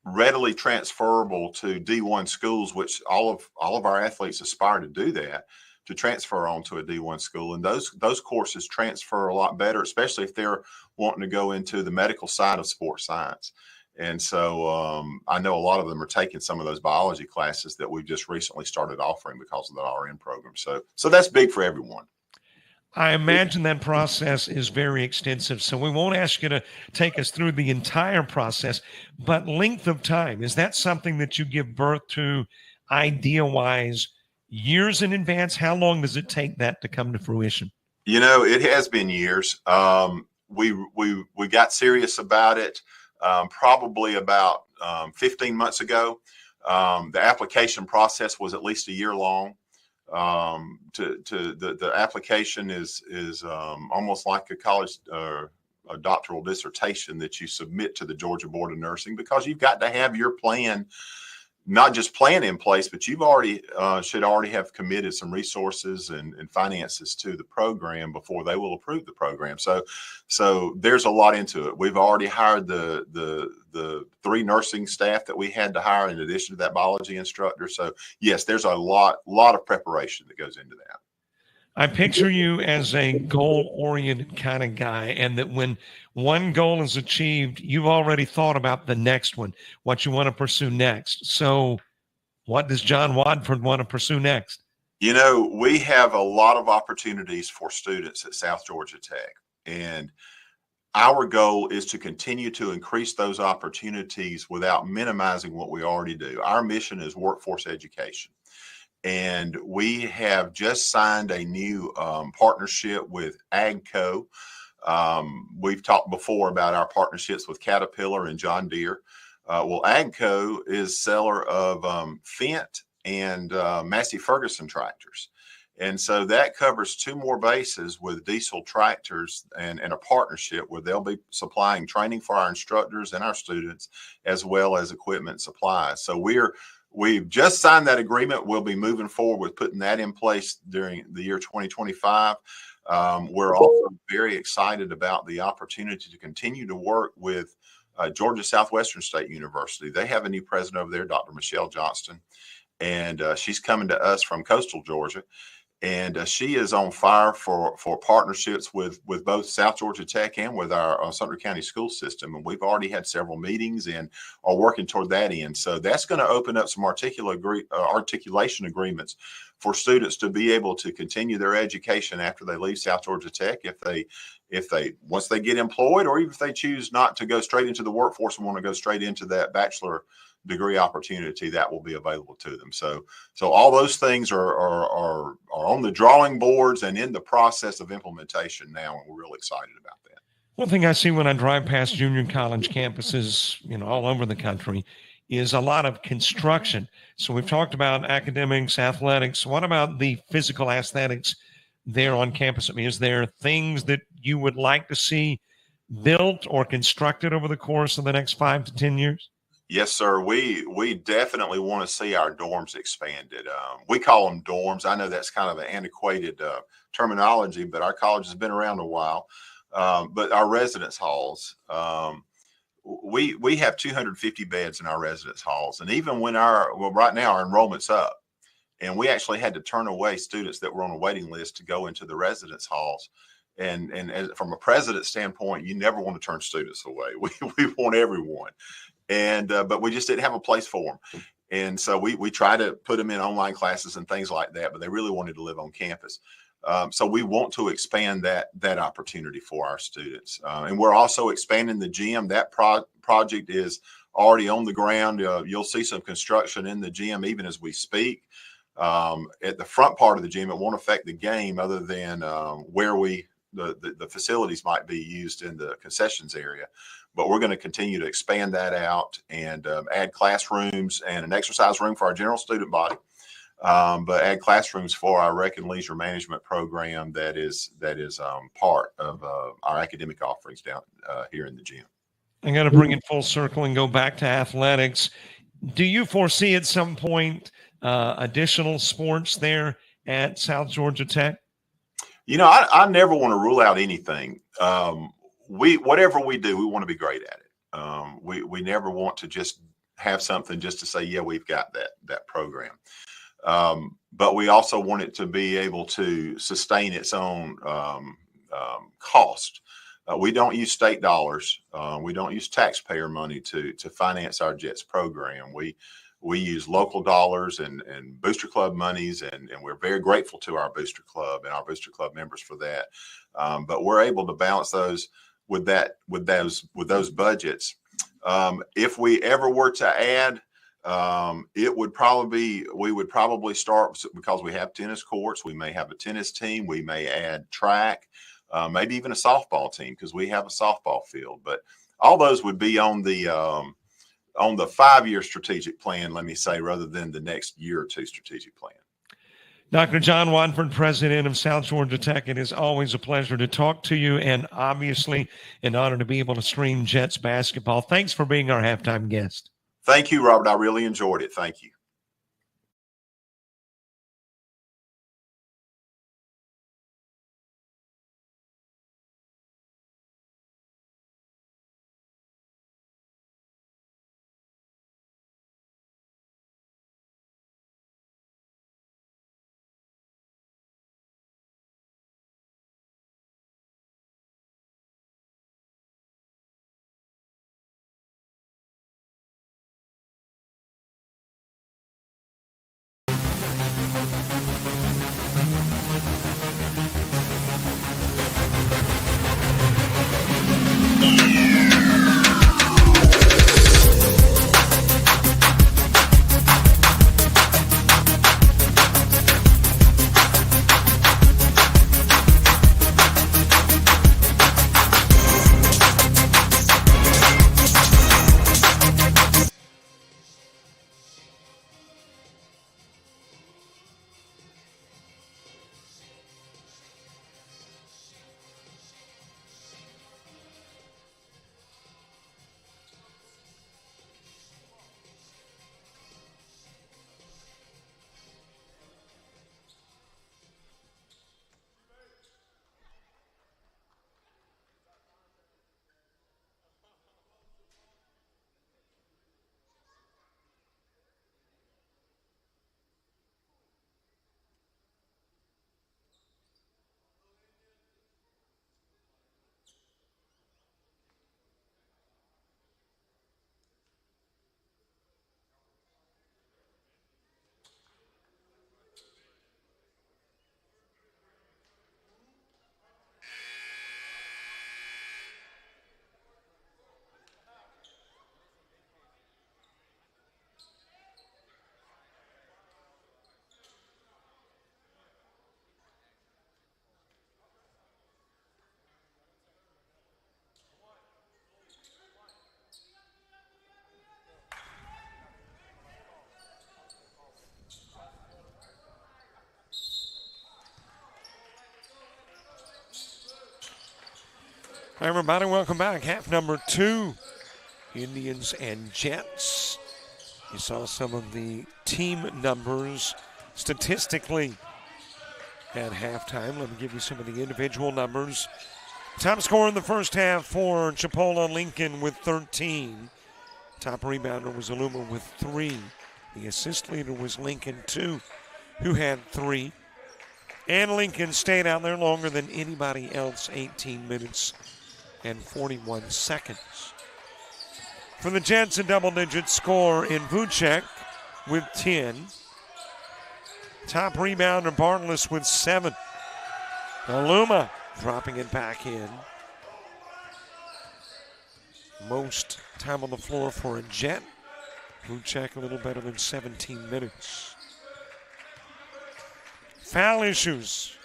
G: readily transferable to D1 schools, which all of our athletes aspire to do that, to transfer on to a D1 school. And those courses transfer a lot better, especially if they're wanting to go into the medical side of sports science. And so I know a lot of them are taking some of those biology classes that we've just recently started offering because of the RN program. So that's big for everyone.
A: I imagine that process is very extensive. So we won't ask you to take us through the entire process, but length of time, is that something that you give birth to idea-wise years in advance? How long does it take that to come to fruition?
G: It has been years. We got serious about it. Probably about 15 months ago. The application process was at least a year long. The application is almost like a college or a doctoral dissertation that you submit to the Georgia Board of Nursing because you've got to have your plan, not just plan in place, but you've already should already have committed some resources and finances to the program before they will approve the program. So there's a lot into it. We've already hired the 3 3 nursing staff that we had to hire in addition to that biology instructor. So yes, there's a lot of preparation that goes into that.
A: I picture you as a goal-oriented kind of guy, and that when one goal is achieved, you've already thought about the next one, what you want to pursue next. So what does John Wadford want to pursue next?
G: You know, we have a lot of opportunities for students at South Georgia Tech, and our goal is to continue to increase those opportunities without minimizing what we already do. Our mission is workforce education. And we have just signed a new partnership with AGCO. We've talked before about our partnerships with Caterpillar and John Deere. Well, AGCO is seller of Fendt and Massey Ferguson tractors. And so that covers 2 more bases with diesel tractors and a partnership where they'll be supplying training for our instructors and our students, as well as equipment supplies. So we've just signed that agreement. We'll be moving forward with putting that in place during the year 2025. We're also very excited about the opportunity to continue to work with Georgia Southwestern State University. They have a new president over there, Dr. Michelle Johnston, and she's coming to us from coastal Georgia. And she is on fire for partnerships with both South Georgia Tech and with our Sumter County school system. And we've already had several meetings and are working toward that end. So that's going to open up some articulation agreements for students to be able to continue their education after they leave South Georgia Tech, if they once they get employed, or even if they choose not to go straight into the workforce and want to go straight into that bachelor degree opportunity that will be available to them. So all those things are on the drawing boards and in the process of implementation now, and we're really excited about that.
A: One thing I see when I drive past junior college campuses, all over the country, is a lot of construction. So we've talked about academics, athletics. What about the physical aesthetics there on campus? I mean, is there things that you would like to see built or constructed over the course of the next 5 to 10 years?
G: Yes, sir. We definitely want to see our dorms expanded. We call them dorms. I know that's kind of an antiquated terminology, but our college has been around a while. But our residence halls, we have 250 beds in our residence halls. And even when right now our enrollment's up, and we actually had to turn away students that were on a waiting list to go into the residence halls. And from a president standpoint, you never want to turn students away. We want everyone. But we just didn't have a place for them. And so we try to put them in online classes and things like that, but they really wanted to live on campus. So we want to expand that opportunity for our students. And we're also expanding the gym. That project is already on the ground. You'll see some construction in the gym even as we speak. At the front part of the gym, it won't affect the game other than where the facilities might be used in the concessions area. But we're going to continue to expand that out and add classrooms and an exercise room for our general student body, but add classrooms for our rec and leisure management program that is part of our academic offerings down here in the gym.
A: I got to bring it full circle and go back to athletics. Do you foresee at some point additional sports there at South Georgia Tech?
G: I never want to rule out anything. Whatever we do, we want to be great at it. We never want to just have something just to say, yeah, we've got that program. But we also want it to be able to sustain its own cost. We don't use state dollars. We don't use taxpayer money to finance our JETS program. We use local dollars and Booster Club monies, and we're very grateful to our Booster Club and our Booster Club members for that. But we're able to balance those with those budgets. If we ever were to add, we would probably start, because we have tennis courts. We may have a tennis team. We may add track, maybe even a softball team, because we have a softball field. But all those would be on the 5-year strategic plan, let me say, rather than the next year or two strategic plan.
A: Dr. John Wadford, president of South Georgia Tech, it is always a pleasure to talk to you, and obviously an honor to be able to stream Jets basketball. Thanks for being our halftime guest.
G: Thank you, Robert. I really enjoyed it. Thank you.
A: Hi, everybody. Welcome back. Half number 2, Indians and Jets. You saw some of the team numbers statistically at halftime. Let me give you some of the individual numbers. Top scorer in the first half for Chipola, Lincoln with 13. Top rebounder was Aluma with 3. The assist leader was Lincoln, 2, who had 3. And Lincoln stayed out there longer than anybody else, 18 minutes and 41 seconds. For the Jets, a double-digit score in Vucek with 10. Top rebounder Bartles with 7. Aluma dropping it back in. Most time on the floor for a Jet. Vucek a little better than 17 minutes. Foul issues.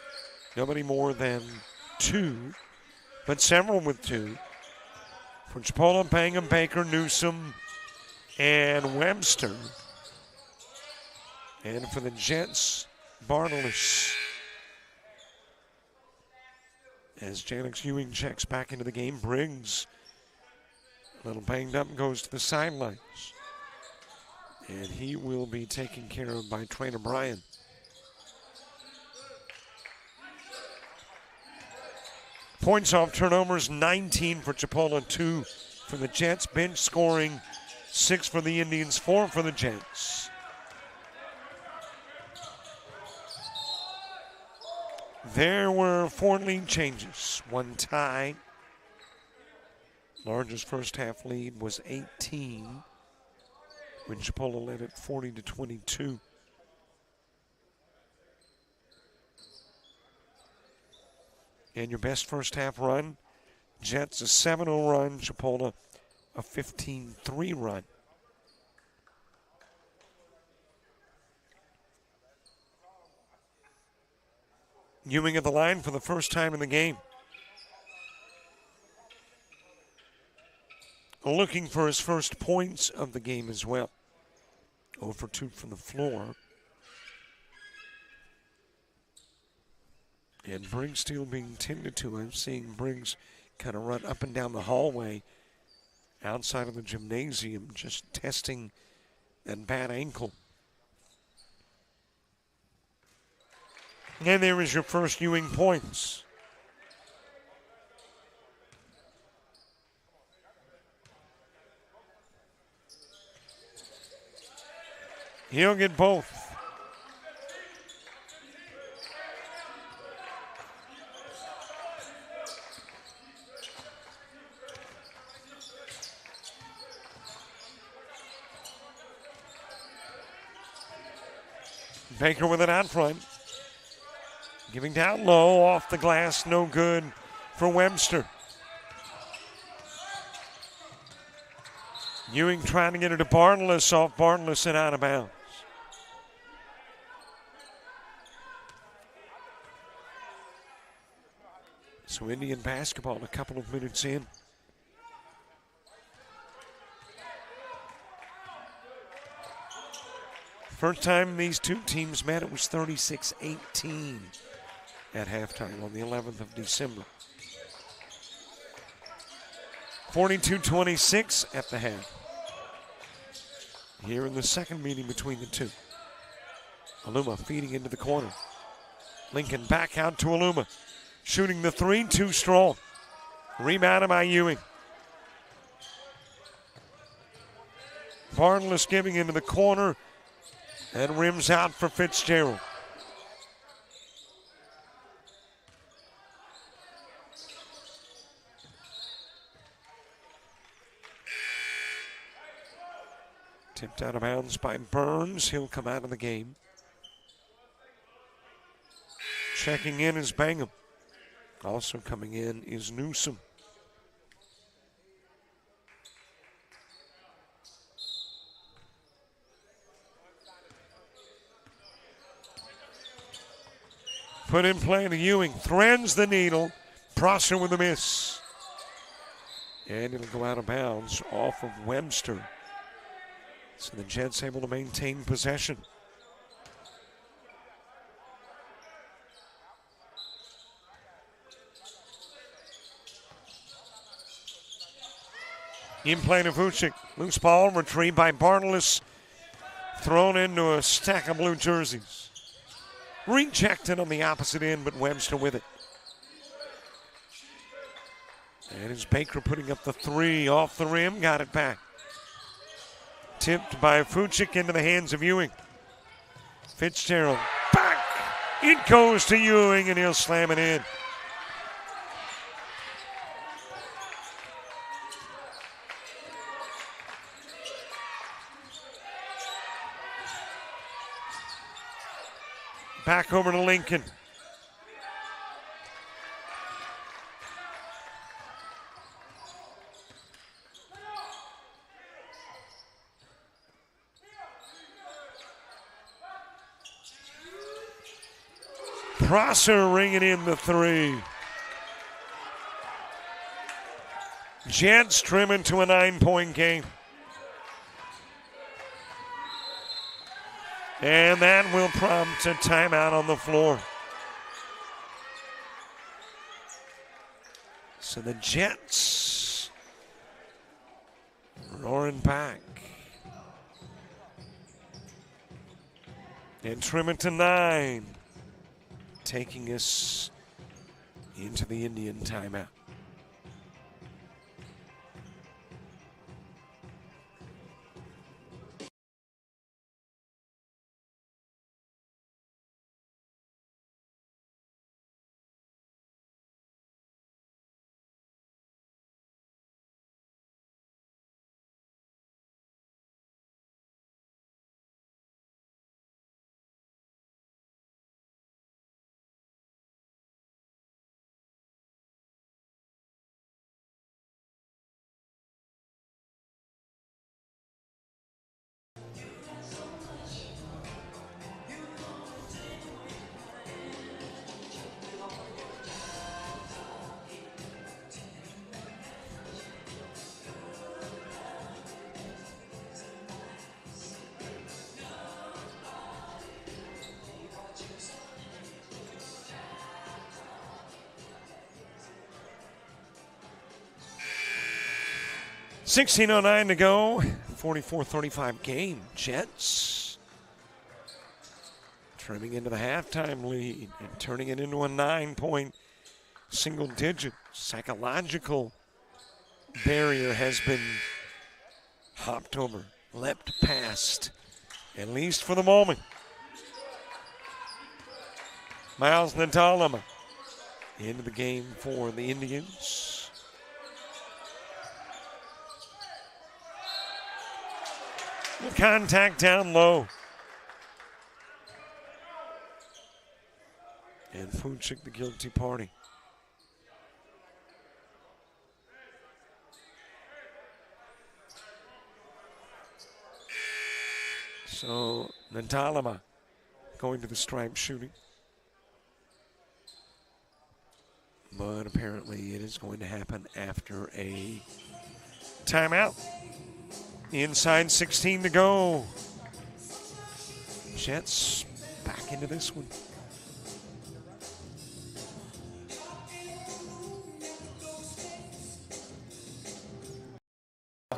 A: Nobody more than 2, but several with 2. For Chipola, Bangham, Baker, Newsom, and Webster. And for the Jets, Bartles. As Janix Ewing checks back into the game, Briggs a little banged up and goes to the sidelines. And he will be taken care of by trainer Bryan. Points off turnovers, 19 for Chipola, 2 for the Jets. Bench scoring, 6 for the Indians, 4 for the Jets. There were 4 lead changes, 1 tie. Largest first half lead was 18 when Chipola led it 40-22. And your best first half run, Jets a 7-0 run, Chipola a 15-3 run. Ewing at the line for the first time in the game. Looking for his first points of the game as well. 0 for 2 from the floor. And Briggs still being tended to. I'm seeing Briggs kind of run up and down the hallway outside of the gymnasium, just testing that bad ankle. And there is your first Ewing points. He'll get both. Baker with it out front. Giving down low, off the glass, no good for Webster. Ewing trying to get it to Bartles, off Bartles and out of bounds. So Indian basketball a couple of minutes in. First time these two teams met, it was 36-18 at halftime on the 11th of December. 42-26 at the half. Here in the second meeting between the two. Aluma feeding into the corner. Lincoln back out to Aluma. Shooting the 3, too strong. Rebounded by Ewing. Bartles giving into the corner. And rims out for Fitzgerald. Tipped out of bounds by Burns. He'll come out of the game. Checking in is Bangham. Also coming in is Newsom. Put in play to Ewing. Threads the needle. Prosser with a miss. And it'll go out of bounds off of Webster. So the Jets able to maintain possession. In play to Vucic. Loose ball retrieved by Bartolus. Thrown into a stack of blue jerseys. Rejected on the opposite end, but Webster with it. And it's Baker putting up the three off the rim. Got it back. Tipped by Vucic into the hands of Ewing. Fitzgerald back. It goes to Ewing, and he'll slam it in. Back over to Lincoln. Prosser ringing in the three. Jets trimming to a 9-point game. And that will prompt a timeout on the floor. So the Jets roaring back. And trim it to 9. Taking us into the Indian timeout. $16:09 to go. 44-35 game. Jets trimming into the halftime lead and turning it into a 9-point single digit. Psychological barrier has been hopped over, leapt past, at least for the moment. Miles Nadalama into the game for the Indians. Contact down low. And Vucic, the guilty party. So Nadalama going to the stripe shooting. But apparently it is going to happen after a timeout. Inside 16 to go. Jets back into this one.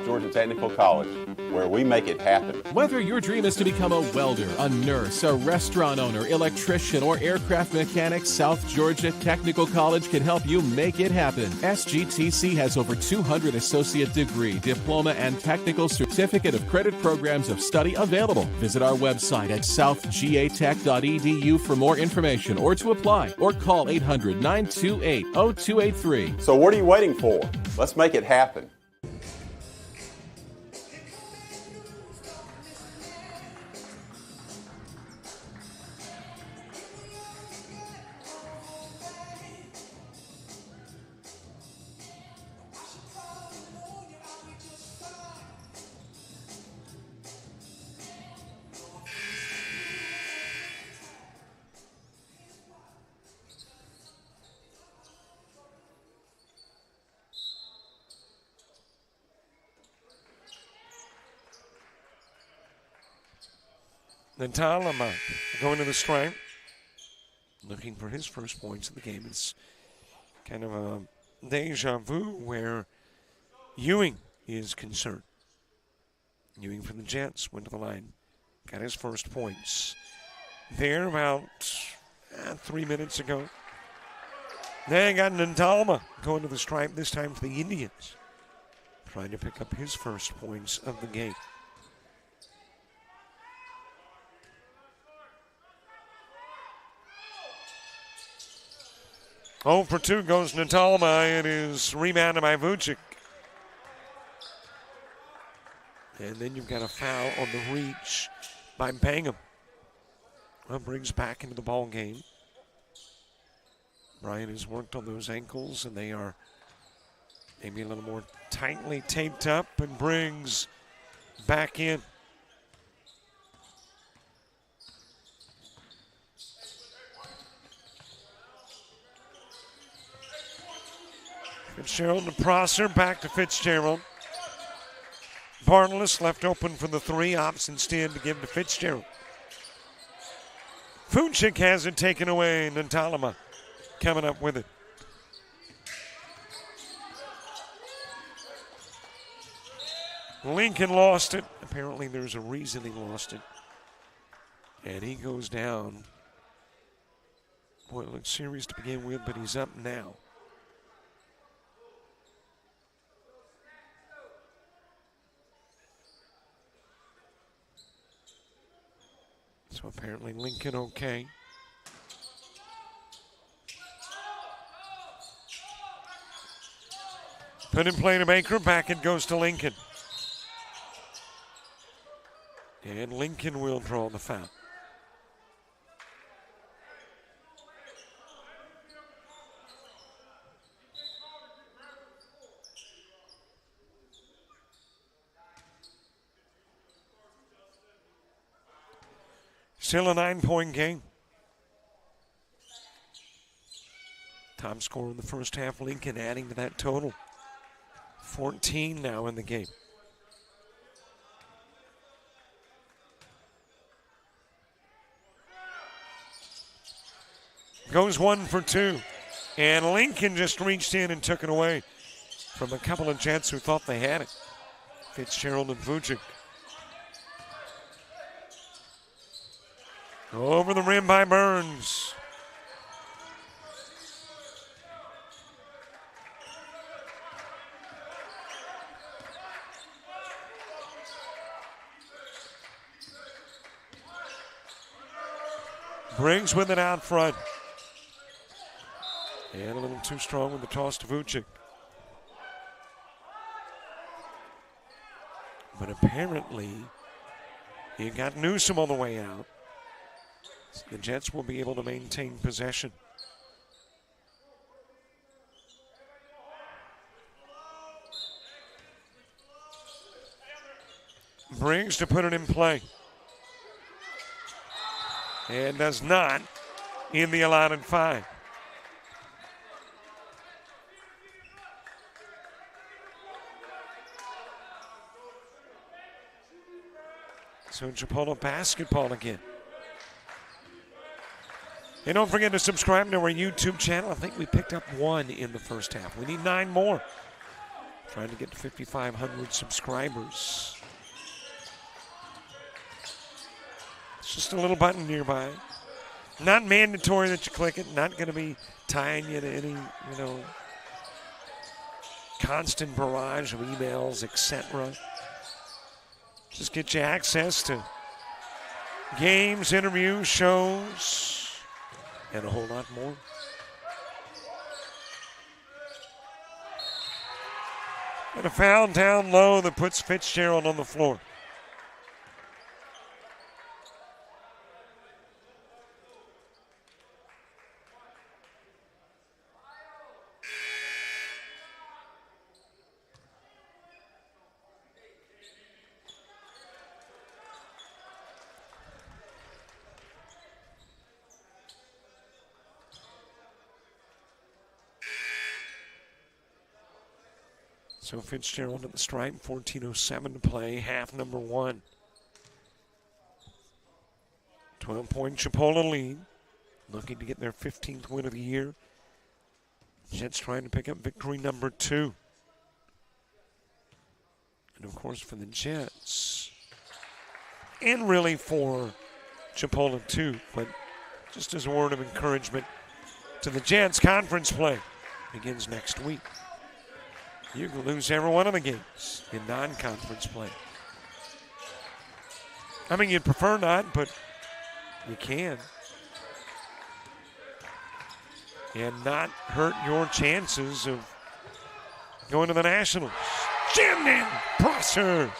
E: Georgia Technical College, where we make it happen.
F: Whether your dream is to become a welder, a nurse, a restaurant owner, electrician, or aircraft mechanic, South Georgia Technical College can help you make it happen. SGTC has over 200 associate degree, diploma, and technical certificate of credit programs of study available. Visit our website at southgatech.edu for more information or to apply, or call 800-928-0283.
E: So what are you waiting for? Let's make it happen.
A: Nadalama going to the stripe, looking for his first points of the game. It's kind of a deja vu where Ewing is concerned. Ewing for the Jets went to the line. Got his first points there about 3 minutes ago. They got Ndalama going to the stripe, this time for the Indians, trying to pick up his first points of the game. Oh, for 2 goes Ndalama. It is rebounded by Vucic. And then you've got a foul on the reach by Bangham. Well, brings back into the ball game. Bryant has worked on those ankles, and they are maybe a little more tightly taped up, and brings back in. Fitzgerald to Prosser, back to Fitzgerald. Barnless left open for the 3, opts instead to give to Fitzgerald. Vucic has it taken away, and Ndalama coming up with it. Lincoln lost it. Apparently there's a reason he lost it. And he goes down. Boy, it looks serious to begin with, but he's up now. So apparently Lincoln okay. Put in play to Baker. Back it goes to Lincoln. And Lincoln will draw the foul. Still a 9-point game. Top scorer in the first half, Lincoln adding to that total. 14 now in the game. Goes 1 for 2. And Lincoln just reached in and took it away from a couple of Jets who thought they had it. Fitzgerald and Vucic. Over the rim by Burns. Briggs with it out front. And a little too strong with the toss to Vucic. But apparently, you got Newsom on the way out. So the Jets will be able to maintain possession. Briggs to put it in play. And does not in the allotted 5. So Chipola basketball again. And don't forget to subscribe to our YouTube channel. I think we picked up 1 in the first half. We need 9 more. Trying to get to 5,500 subscribers. It's just a little button nearby. Not mandatory that you click it. Not going to be tying you to any, constant barrage of emails, etc. Just get you access to games, interviews, shows, and a whole lot more. And a foul down low that puts Fitzgerald on the floor. So Fitzgerald at the stripe, 14:07 to play, half number 1. 12-point Chipola lead, looking to get their 15th win of the year. Jets trying to pick up victory number 2. And, of course, for the Jets. And really for Chipola, too. But just as a word of encouragement to the Jets, conference play begins next week. You can lose every one of the games in non-conference play. I mean, you'd prefer not, but you can. And not hurt your chances of going to the Nationals. Jammed in, Prosser.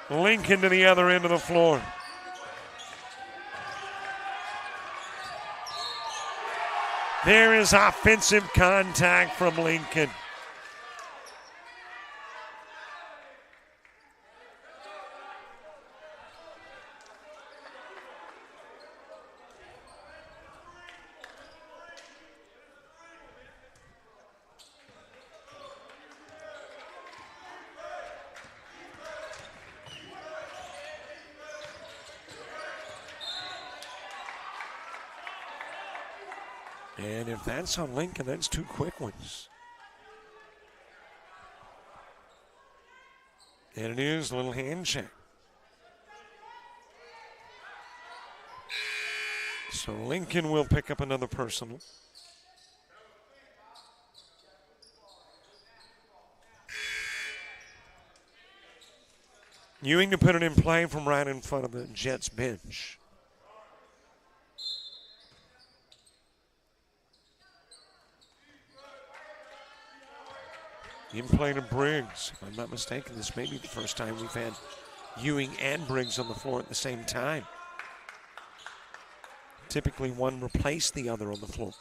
A: Lincoln to the other end of the floor. There is offensive contact from Lincoln. And if that's on Lincoln, that's two quick ones. And it is a little hand check. So Lincoln will pick up another personal. Ewing to put it in play from right in front of the Jets bench. In play to Briggs. If I'm not mistaken, this may be the first time we've had Ewing and Briggs on the floor at the same time. Typically one replaced the other on the floor.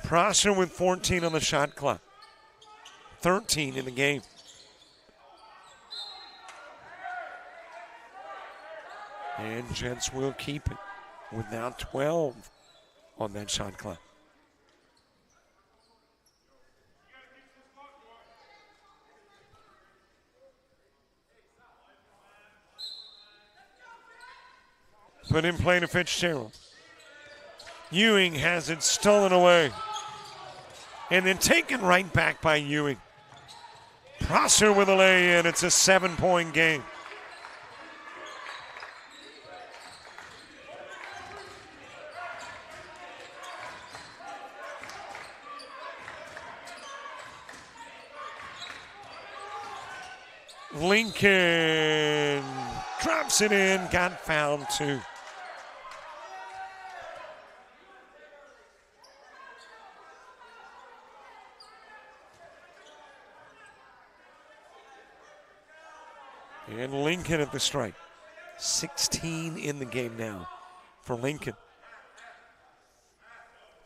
A: Prosser with 14 on the shot clock. 13 in the game. And Jets will keep it with now 12 on that shot clock. Put in play to Fitzgerald. Ewing has it stolen away. And then taken right back by Ewing. Prosser with a lay-in. It's a 7-point game. Lincoln drops it in, got fouled too. And Lincoln at the strike. 16 in the game now for Lincoln.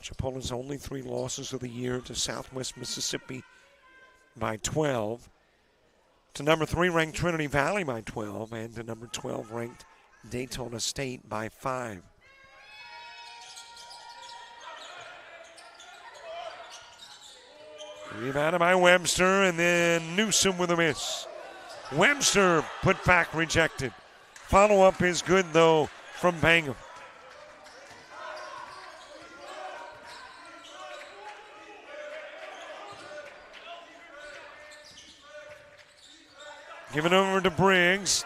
A: Chipola's only 3 losses of the year to Southwest Mississippi by 12. To number 3 ranked Trinity Valley by 12, and to number 12 ranked Daytona State by 5. Rebounded by Webster, and then Newsom with a miss. Webster put back, rejected. Follow-up is good, though, from Bangham. Given over to Briggs.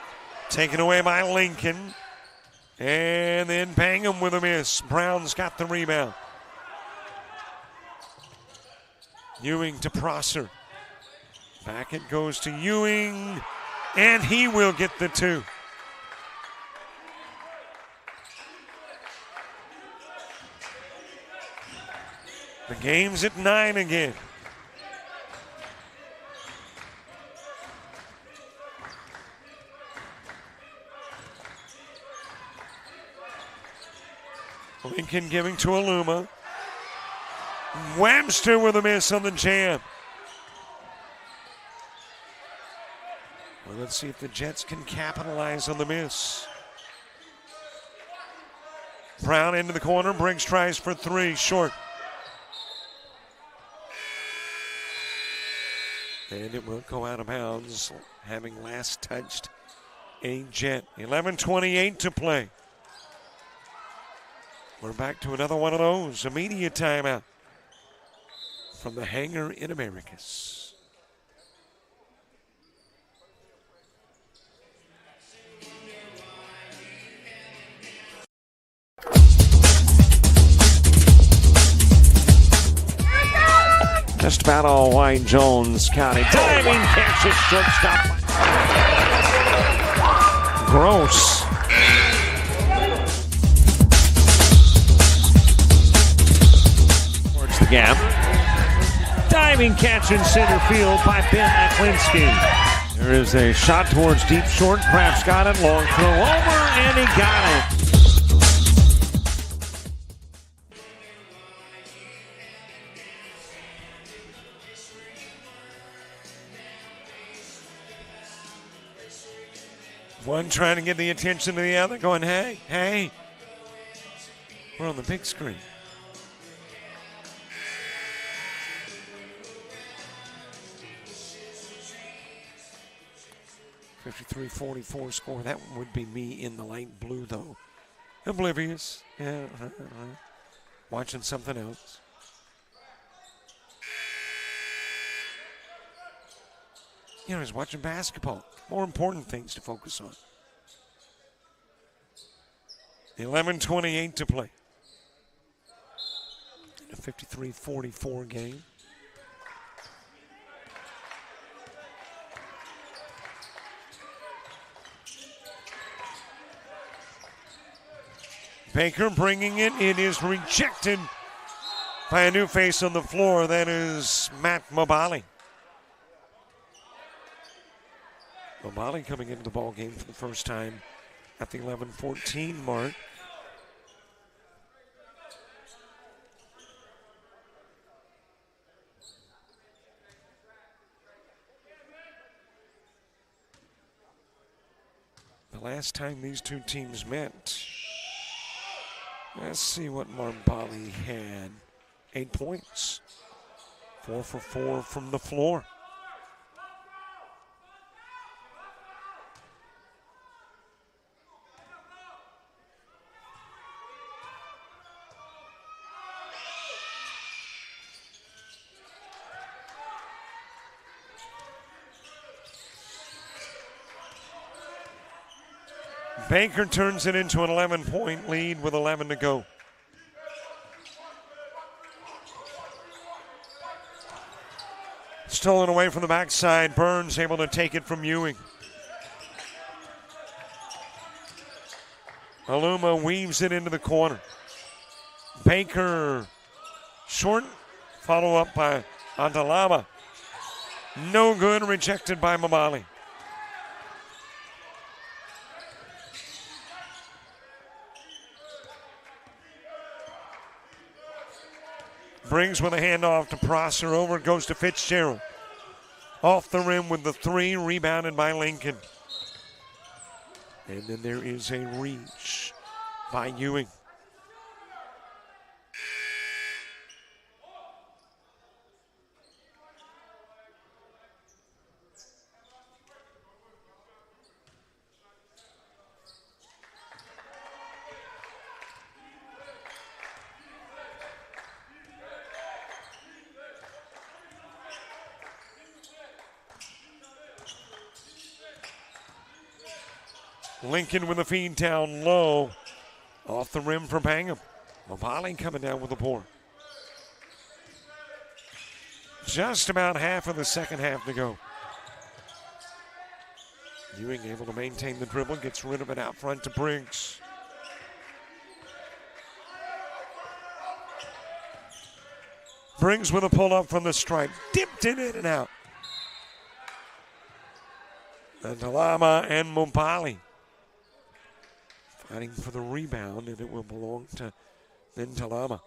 A: Taken away by Lincoln. And then Bangham with a miss. Brown's got the rebound. Ewing to Prosser. Back it goes to Ewing. And he will get the 2. The game's at 9 again. Lincoln giving to Aluma. Webster with a miss on the jam. Well, let's see if the Jets can capitalize on the miss. Brown into the corner. Briggs tries for 3. Short. And it will go out of bounds having last touched a Jet. 11:28 to play. We're back to another one of those. Immediate timeout from the hangar in Americus.
D: Just about all Wayne Jones County. Diving catch at shortstop. Gross. Towards the gap. Diving catch in center field by Ben Aklinski. There is a shot towards deep short. Kraft's got it. Long throw over, and he got it.
A: One trying to get the attention of the other, going, hey, hey. We're on the big screen. (53-44) score. That would be me in the light blue, though. Oblivious. Yeah, watching something else. You know, he's watching basketball. More important things to focus on. 11:28 to play. In a 53-44 game. Baker bringing it. It is rejected by a new face on the floor. That is Matt Mobali. Mobali coming into the ball game for the first time at the 11:14 mark. The last time these two teams met, let's see what Mobali had. 8 points. 4 for 4 from the floor. Baker turns it into an 11-point lead with 11 to go. Stolen away from the backside. Burns able to take it from Ewing. Aluma weaves it into the corner. Baker short. Follow up by Antalama. No good. Rejected by Mobali. Brings with a handoff to Prosser. Over goes to Fitzgerald. Off the rim with the 3, rebounded by Lincoln. And then there is a reach by Ewing. Lincoln with a feed down low. Off the rim for Bangham. Mobali coming down with the pour. Just about half of the second half to go. Ewing able to maintain the dribble. Gets rid of it out front to Briggs. Briggs with a pull-up from the stripe. Dipped it in and out. And Talama and Mobali fighting for the rebound, and it will belong to Ben Talama.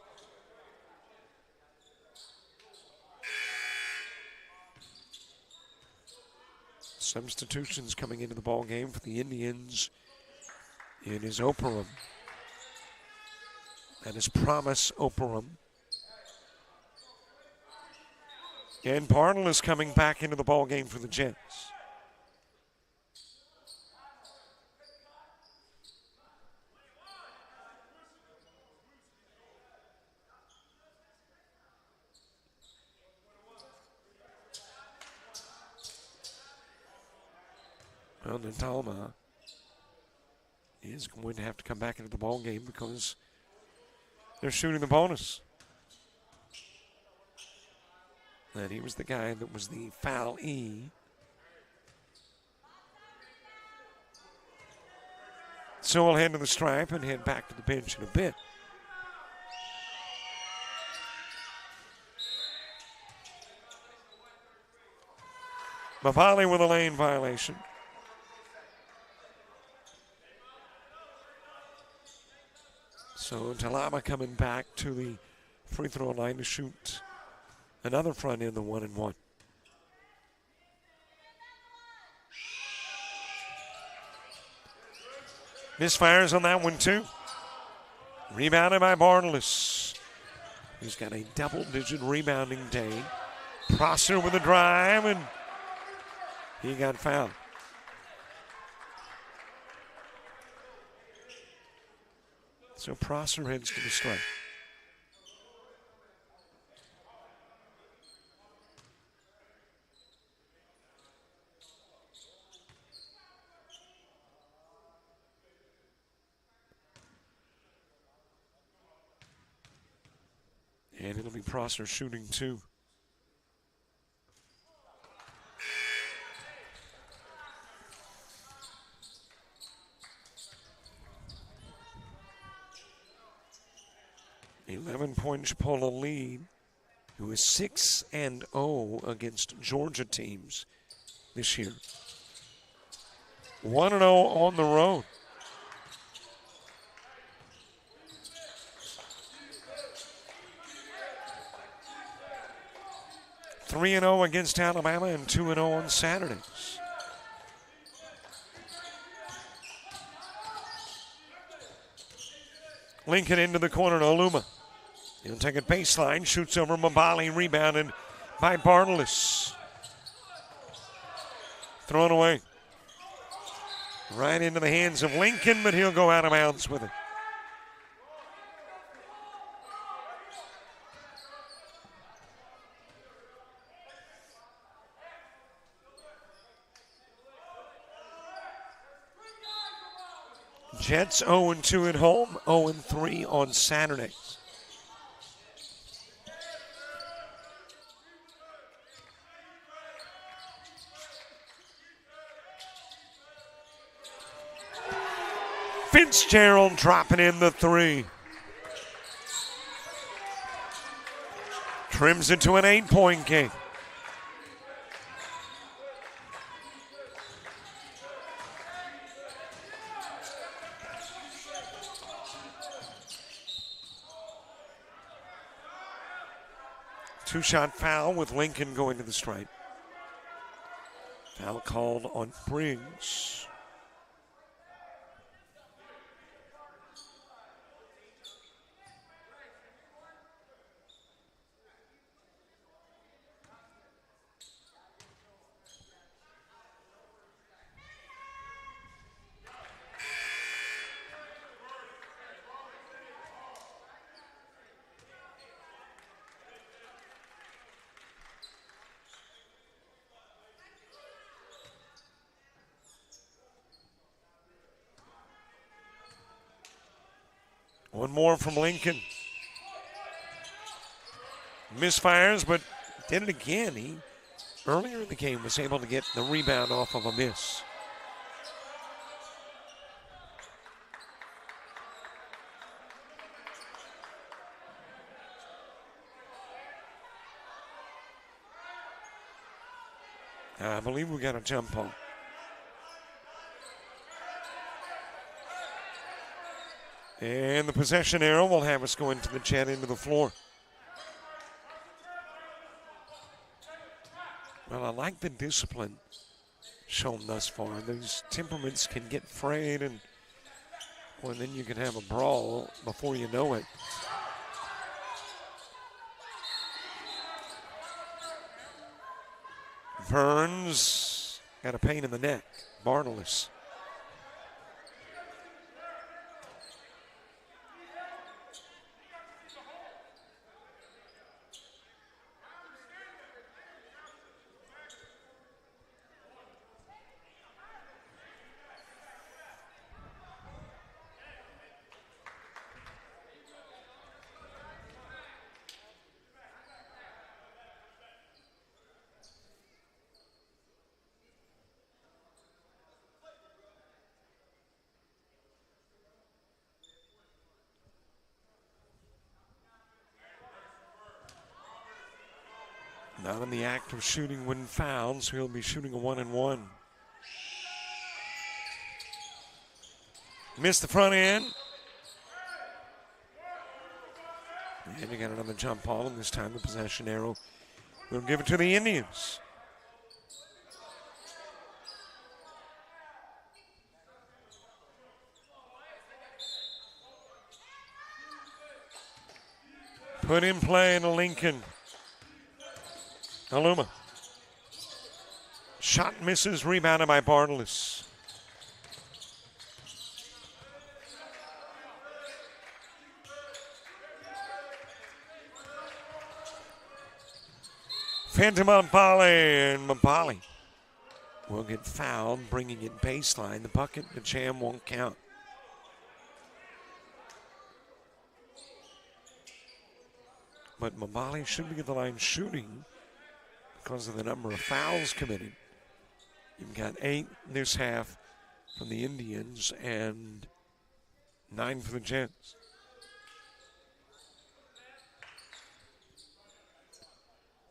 A: Substitutions coming into the ball game for the Indians. It is Operum. That is Promise Operum. And Bartle is coming back into the ball game for the Jets. Well, Natalma is going to have to come back into the ball game because they're shooting the bonus. And he was the guy that was the foul E. So we'll head to the stripe and head back to the bench in a bit. Mavali with a lane violation. So Talama coming back to the free throw line to shoot another front end, the 1-and-1. Misfires on that one too. Rebounded by Bartolus. He's got a double-digit rebounding day. Prosser with a drive, and he got fouled. So Prosser heads to the strike. And it'll be Prosser shooting two. Point Chipola lead, who is 6-0 against Georgia teams this year. 1-0 on the road. Three 3-0 against Alabama and 2-0 on Saturdays. Lincoln into the corner to Aluma. He'll take it baseline, shoots over Mabali, rebounded by Bartolus. Thrown away. Right into the hands of Lincoln, but he'll go out of bounds with it. Jets 0-2 at home, 0-3 on Saturdays. Fitzgerald dropping in the three. Trims it to an 8-point game. Two-shot foul with Lincoln going to the stripe. Foul called on Briggs. One more from Lincoln. Misfires, but did it again. He, earlier in the game, was able to get the rebound off of a miss. I believe we got a jump ball. And the possession arrow will have us going to the Jet into the floor. Well, I like the discipline shown thus far. Those temperaments can get frayed, and well, then you can have a brawl before you know it. Burns got a pain in the neck. Bartolus. Not in the act of shooting when fouled, so he'll be shooting a 1-and-1. Missed the front end. And you got another jump ball, and this time the possession arrow will give it to the Indians. Put in play into Lincoln. Aluma. Shot misses, rebounded by Bartles. Phantom Mapali, and Mapali will get fouled, bringing it baseline. The bucket, the jam won't count. But Mapali should be at the line shooting because of the number of fouls committed. You've got 8 this half from the Indians and 9 for the Jets.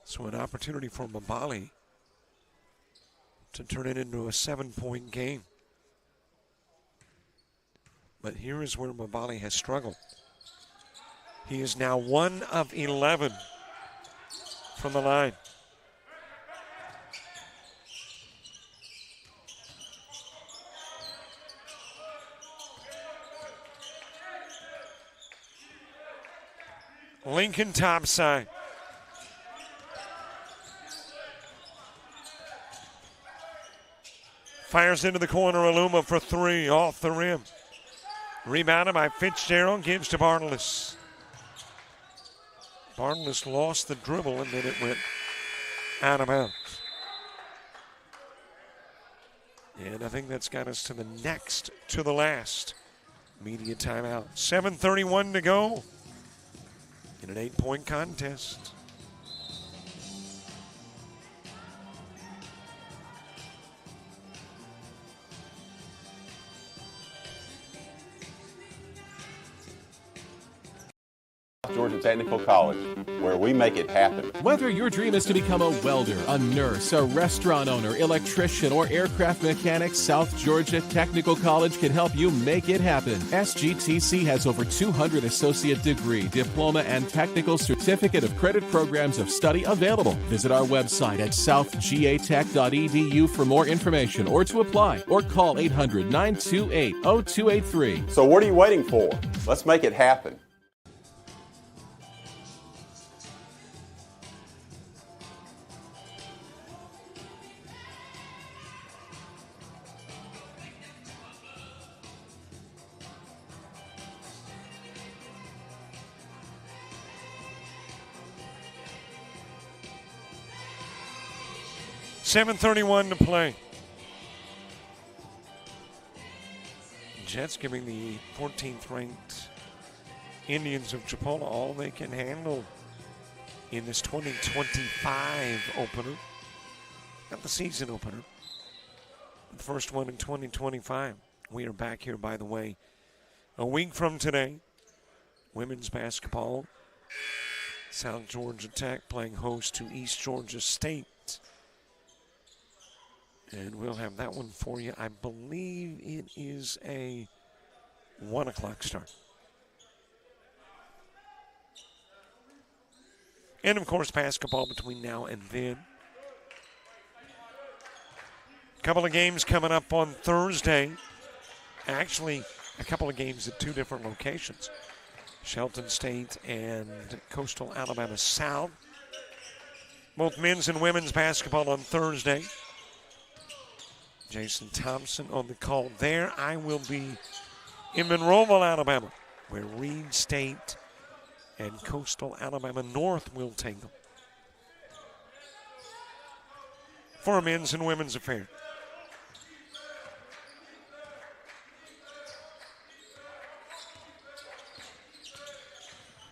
A: So an opportunity for Mapali to turn it into a 7-point game. But here is where Mapali has struggled. He is now 1 of 11 from the line. Lincoln topside. Fires into the corner, Aluma for 3, off the rim. Rebounded by Fitzgerald, gives to Bartles. Bartles lost the dribble, and then it went out of bounds. And I think that's got us to the next to the last media timeout. 7:31 to go in an 8-point contest.
E: Georgia Technical College, where we make it happen.
F: Whether your dream is to become a welder, a nurse, a restaurant owner, electrician, or aircraft mechanic, South Georgia Technical College can help you make it happen. SGTC has over 200 associate degree, diploma, and technical certificate of credit programs of study available. Visit our website at southgatech.edu for more information or to apply, or call 800-928-0283.
E: So what are you waiting for? Let's make it happen.
A: .7:31 to play. Jets giving the 14th ranked Indians of Chipola all they can handle in this 2025 opener. Not the season opener. The first one in 2025. We are back here, by the way, a week from today. Women's basketball. South Georgia Tech playing host to East Georgia State. And we'll have that one for you. I believe it is a 1 o'clock start. And, of course, basketball between now and then. A couple of games coming up on Thursday. Actually, a couple of games at 2 different locations. Shelton State and Coastal Alabama South. Both men's and women's basketball on Thursday. Jason Thompson on the call there. I will be in Monroeville, Alabama, where Reed State and Coastal Alabama North will take them for a men's and women's affair.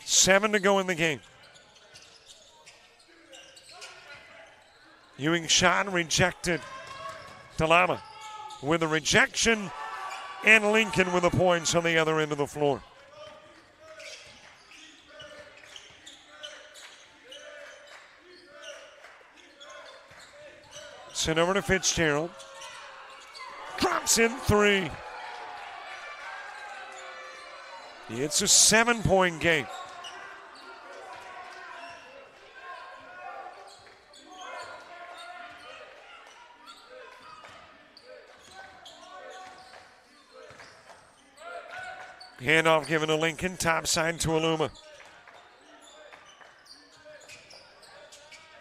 A: Seven to go in the game. Ewing shot rejected. Talama with a rejection, and Lincoln with the points on the other end of the floor. Sent over to Fitzgerald. Drops in 3. It's a 7-point game. Handoff given to Lincoln, top side to Aluma.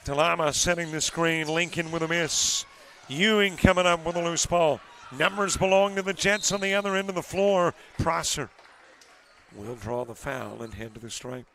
A: Talama setting the screen, Lincoln with a miss. Ewing coming up with a loose ball. Numbers belong to the Jets on the other end of the floor. Prosser will draw the foul and head to the stripe.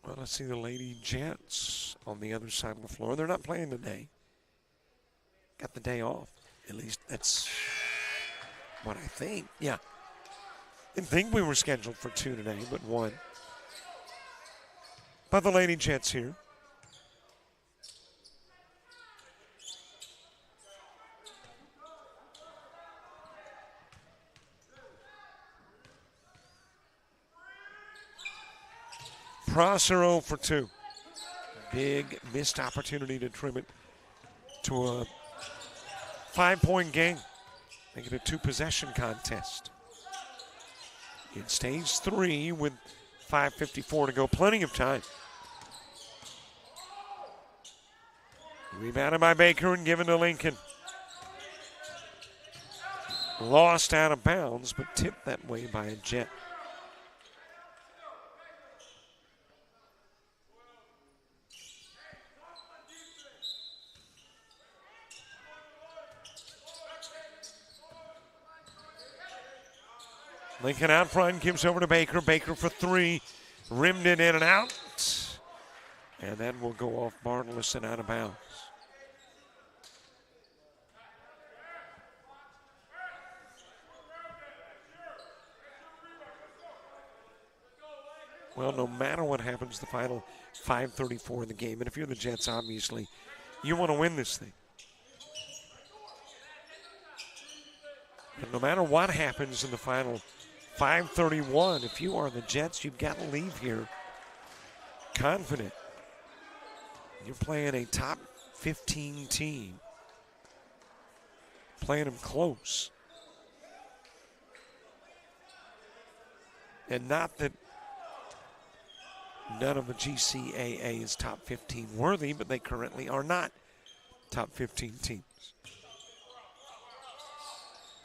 A: Well, I see the Lady Jets on the other side of the floor. They're not playing today. Got the day off. At least that's what I think. Yeah. Didn't think we were scheduled for 2 today, but 1. But the Lady Jets here. Prosser 0 for 2. Big missed opportunity to trim it to a 5-point game. Make it a 2-possession contest. In stage 3 with 5:54 to go. Plenty of time. Rebounded by Baker and given to Lincoln. Lost out of bounds, but tipped that way by a Jet. Lincoln out front, gives over to Baker. Baker for 3. Rimmed it in and out. And that will go off Bartolus and out of bounds. Well, no matter what happens, the final 5:34 in the game. And if you're the Jets, obviously, you want to win this thing. And no matter what happens in the final 5:31, if you are the Jets, you've got to leave here confident. You're playing a top 15 team. Playing them close. And not that none of the GCAA is top 15 worthy, but they currently are not top 15 teams.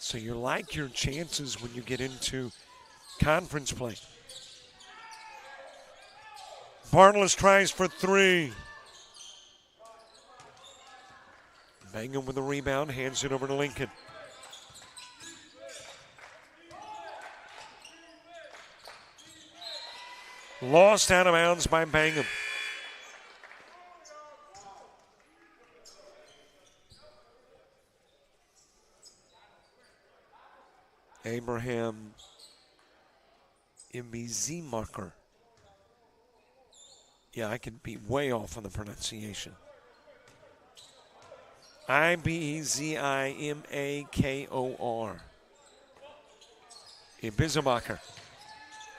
A: So you like your chances when you get into conference play. Bartolus tries for 3. Bangham with the rebound, hands it over to Lincoln. Lost out of bounds by Bangham. Abraham Ibizimaker. Yeah, I could be way off on the pronunciation. Ibizimakor. Ibizimaker.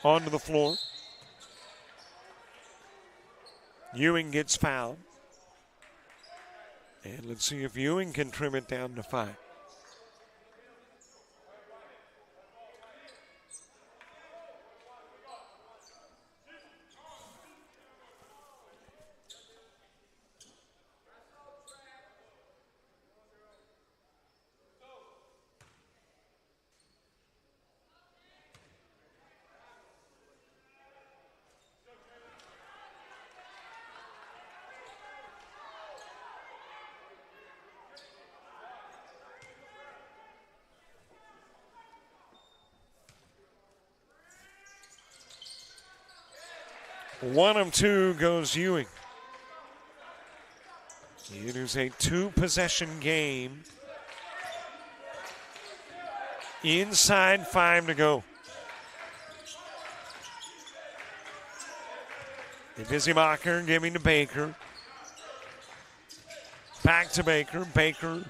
A: Onto the floor. Ewing gets fouled. And let's see if Ewing can trim it down to 5. One of 2 goes Ewing. It is a 2-possession game. Inside 5 to go. Ibizimaker giving to Baker. Back to Baker. Baker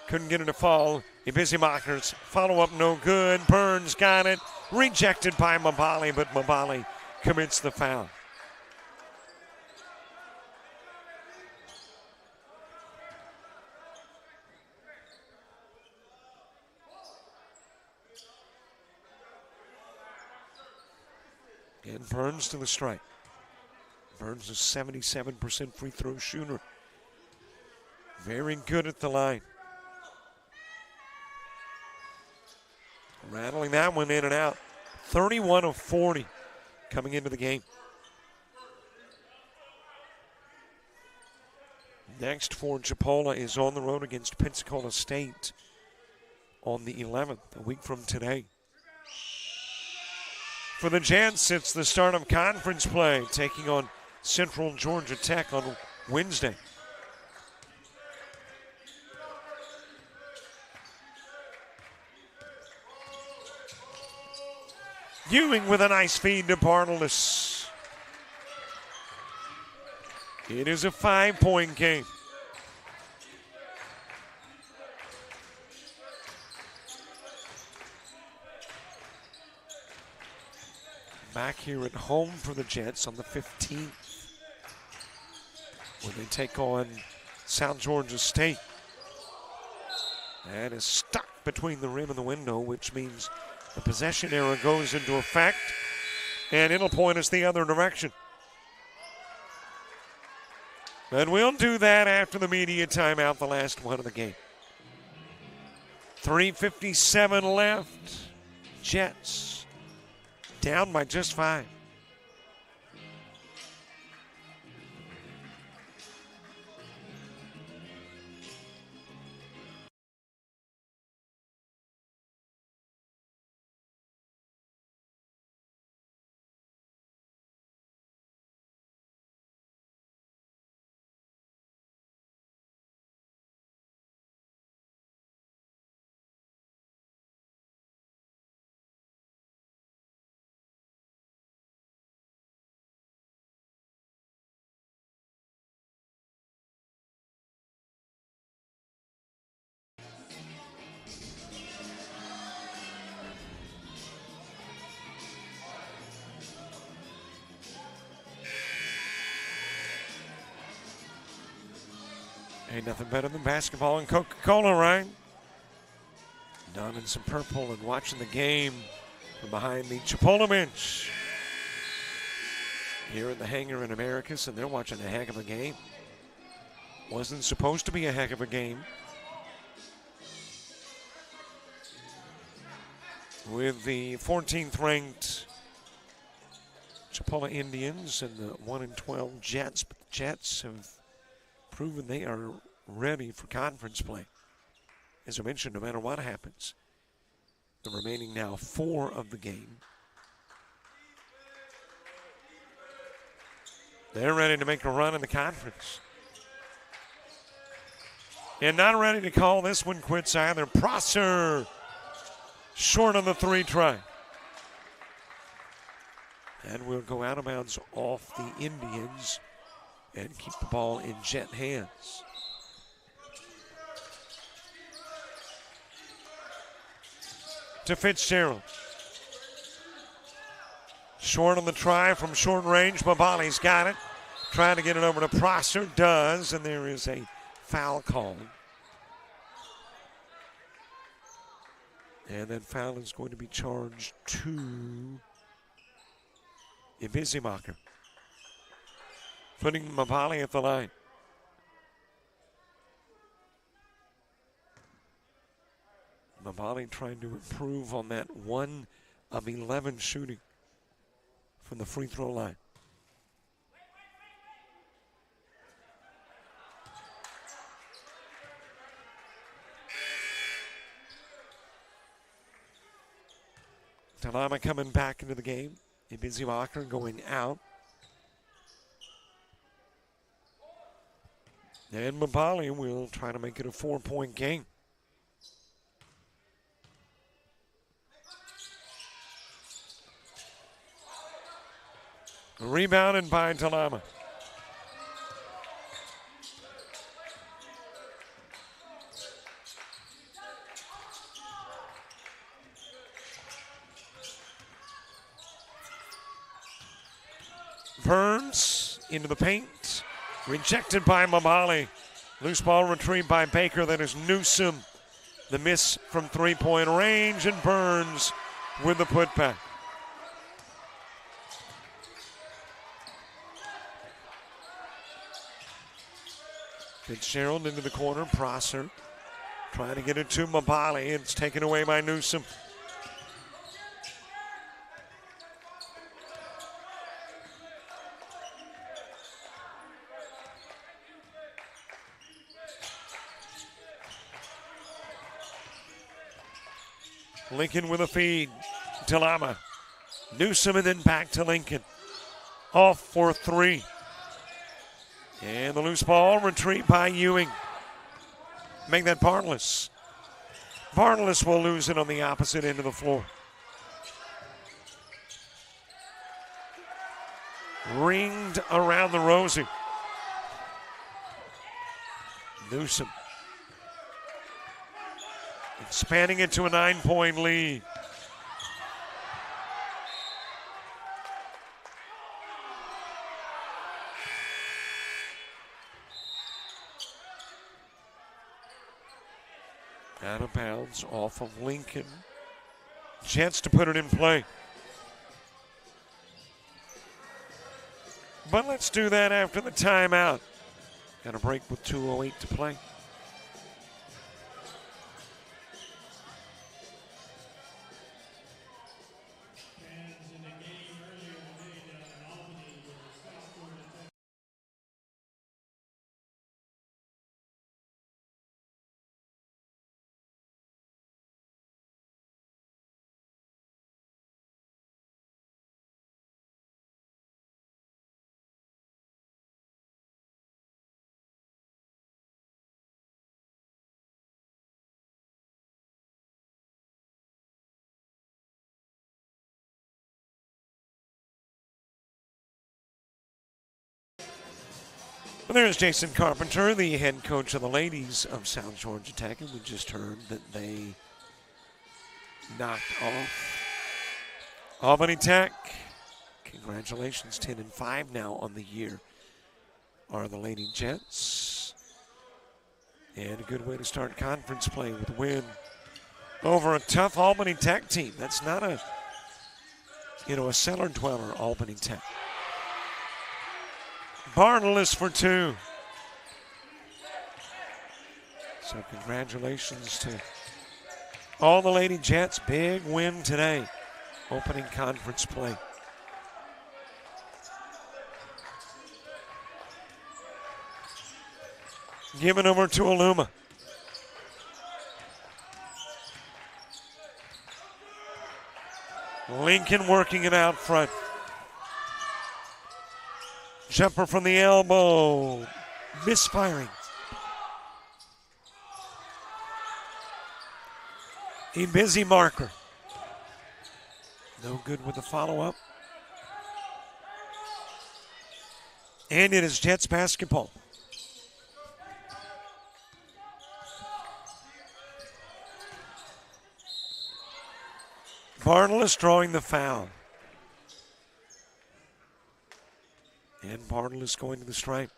A: couldn't get it to fall. Ibizimaker's follow-up no good. Burns got it. Rejected by Mabali, but Mabali commits the foul. And Burns to the strike. Burns is 77% free throw shooter. Very good at the line. Rattling that one in and out. 31 of 40 coming into the game. Next for Chipola is on the road against Pensacola State on the 11th, a week from today. For the Jets, it's the start of conference play, taking on Central Georgia Tech on Wednesday. Ewing with a nice feed to Bartles. It is a 5-point game. Back here at home for the Jets on the 15th, when they take on South Georgia State. That is stuck between the rim and the window, which means the possession error goes into effect, and it'll point us the other direction. And we'll do that after the media timeout, the last one of the game. 3:57 left. Jets down by just 5. Ain't nothing better than basketball and Coca-Cola, right? Donning some purple and watching the game from behind the Chipola bench here in the hangar in Americus, and they're watching a heck of a game. Wasn't supposed to be a heck of a game. With the 14th ranked Chipola Indians and the 1-12 Jets, but the Jets have proven they are ready for conference play. As I mentioned, no matter what happens, the remaining now 4 of the game, they're ready to make a run in the conference. And not ready to call this one quits either. Prosser short on the 3 try. And we'll go out of bounds off the Indians and keep the ball in Jet hands. To Fitzgerald. Short on the try from short range. Mabali's got it. Trying to get it over to Prosser. Does, and there is a foul call. And that foul is going to be charged to Ibizimaker. Putting Mabali at the line. Mabali trying to improve on that 1 of 11 shooting from the free throw line. Talama coming back into the game. Ibizimaker going out. And Mabali will try to make it a 4-point game. Rebounded by Talama. Burns into the paint. Rejected by Mamali. Loose ball retrieved by Baker. That is Newsom. The miss from three-point range, and Burns with the putback. Fitzgerald into the corner. Prosser trying to get it to Mamali. It's taken away by Newsom. Lincoln with a feed to Lama. Newsom and then back to Lincoln. Off for three. And the loose ball retrieved by Ewing. Make that Bartless. Bartless will lose it on the opposite end of the floor. Ringed around the rosy. Newsom. Expanding it to a 9-point lead. Out of bounds off of Lincoln. Chance to put it in play. But let's do that after the timeout. Got a break with 2:08 to play. There's Jason Carpenter, the head coach of the ladies of South Georgia Tech, and we just heard that they knocked off Albany Tech. Congratulations, 10-5 now on the year are the Lady Jets. And a good way to start conference play with a win over a tough Albany Tech team. That's not a cellar dweller, Albany Tech. Bartless for two. So congratulations to all the Lady Jets. Big win today. Opening conference play. Given over to Aluma. Lincoln working it out front. Jumper from the elbow. Misfiring. A busy marker. No good with the follow-up. And it is Jets basketball. Bartless drawing the foul. And Bartless going to the stripe.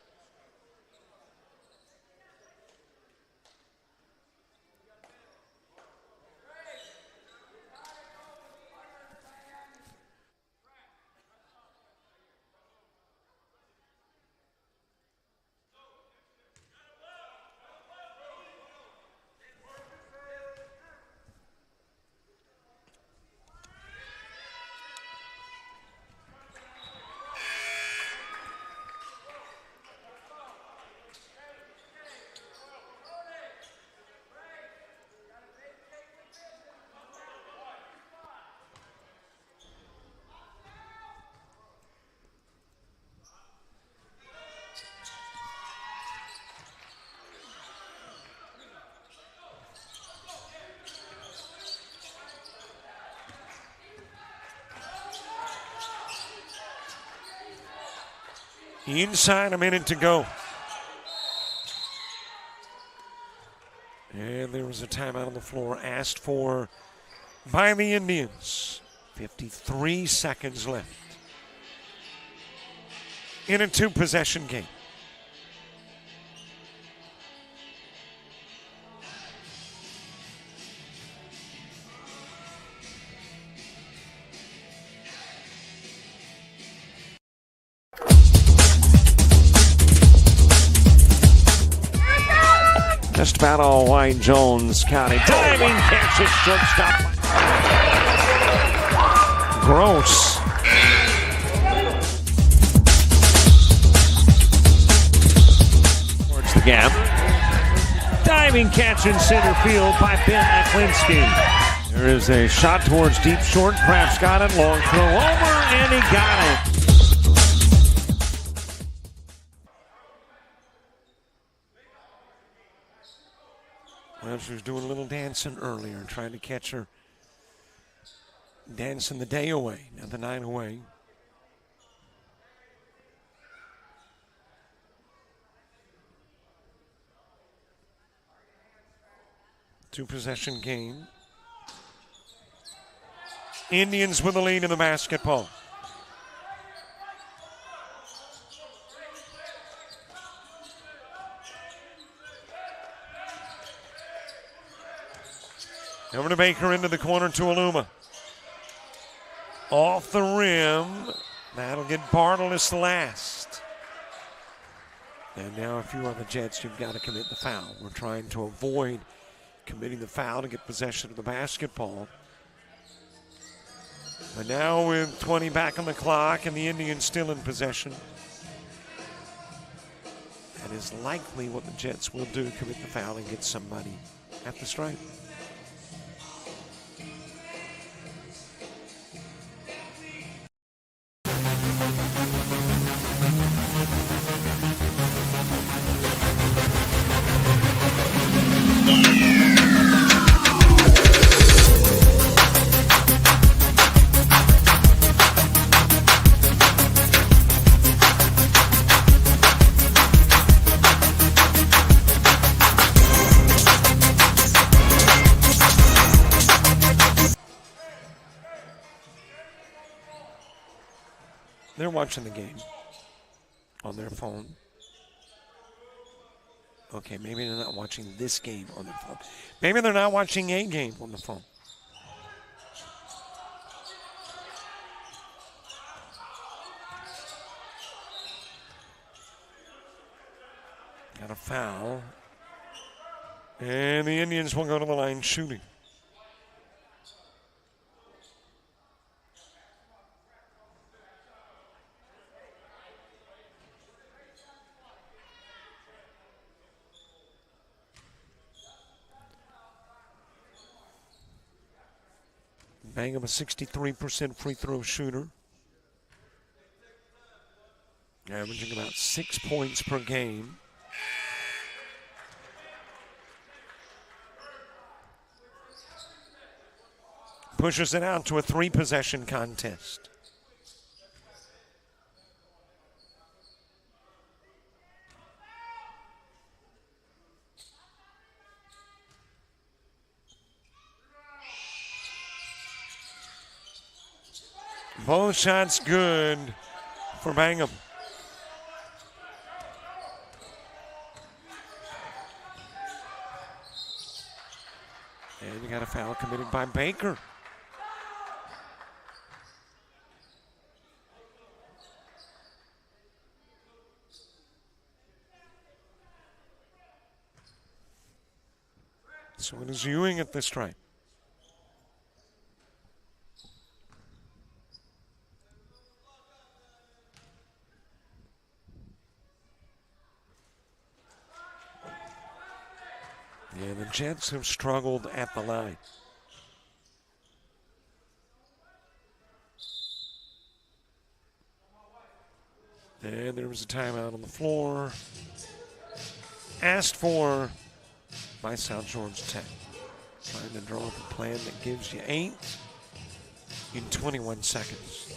A: Inside, a minute to go. And there was a timeout on the floor asked for by the Indians. 53 seconds left. in a 2-possession game.
D: Just about all white Jones County. Diving catch at shortstop.
A: Gross.
D: Towards the gap. Diving catch in center field by Ben Aklinski. There is a shot towards deep short. Kraft's got it. Long throw over, and he got it.
A: Well, she was doing a little dancing earlier, trying to catch her dancing the day away, not the night away. Two-possession game. Indians with the lead in the basketball. Over to Baker, into the corner to Aluma. Off the rim. That'll get Bartles last. And now if you are the Jets, you've got to commit the foul. We're trying to avoid committing the foul to get possession of the basketball. But now with 20 back on the clock and the Indians still in possession, that is likely what the Jets will do, commit the foul and get somebody at the stripe. They're watching the game on their phone. Okay, maybe they're not watching this game on their phone. Maybe they're not watching a game on the phone. Got a foul. And the Indians will go to the line shooting. Bangham, a 63% free throw shooter. Averaging about 6 points per game. Pushes it out to a 3-possession contest. Both shots good for Bangham. And you got a foul committed by Baker. So it is Ewing at the stripe. Yeah, the Jets have struggled at the line. And there was a timeout on the floor. Asked for by South Georgia Tech. Trying to draw up a plan that gives you 8 in 21 seconds.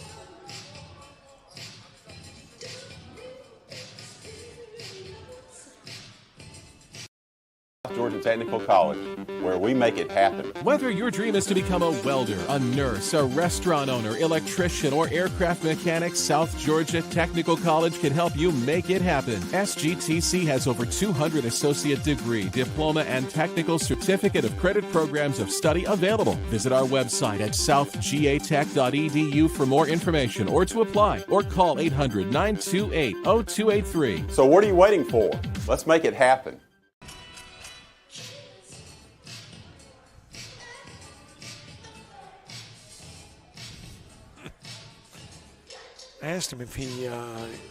E: Georgia Georgia Technical College, where we make it happen.
F: Whether your dream is to become a welder, a nurse, a restaurant owner, electrician, or aircraft mechanic, South Georgia Technical College can help you make it happen. SGTC has over 200 associate degree, diploma, and technical certificate of credit programs of study available. Visit our website at southgatech.edu for more information or to apply, or call 800-928-0283.
E: So what are you waiting for? Let's make it happen.
A: I asked him if he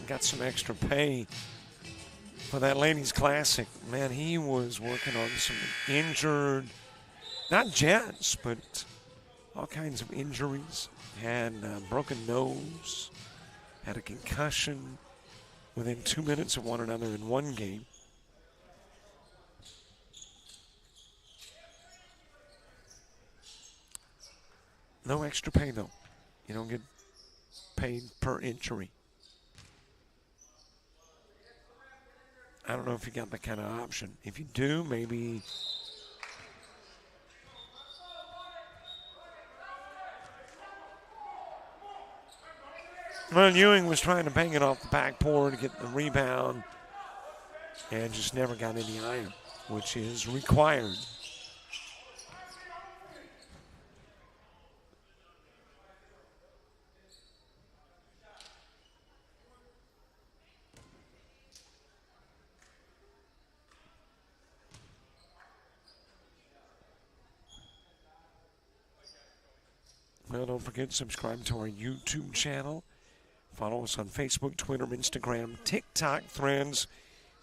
A: got some extra pay for that Ladies Classic. Man, he was working on some injured, not Jets, but all kinds of injuries. Had a broken nose, had a concussion within 2 minutes of one another in one game. No extra pay, though. You don't get paid per injury. I don't know if you got that kind of option. If you do, maybe well, Ewing was trying to bang it off the backboard to get the rebound and just never got any iron, which is required. Well, don't forget to subscribe to our YouTube channel. Follow us on Facebook, Twitter, Instagram, TikTok, Threads,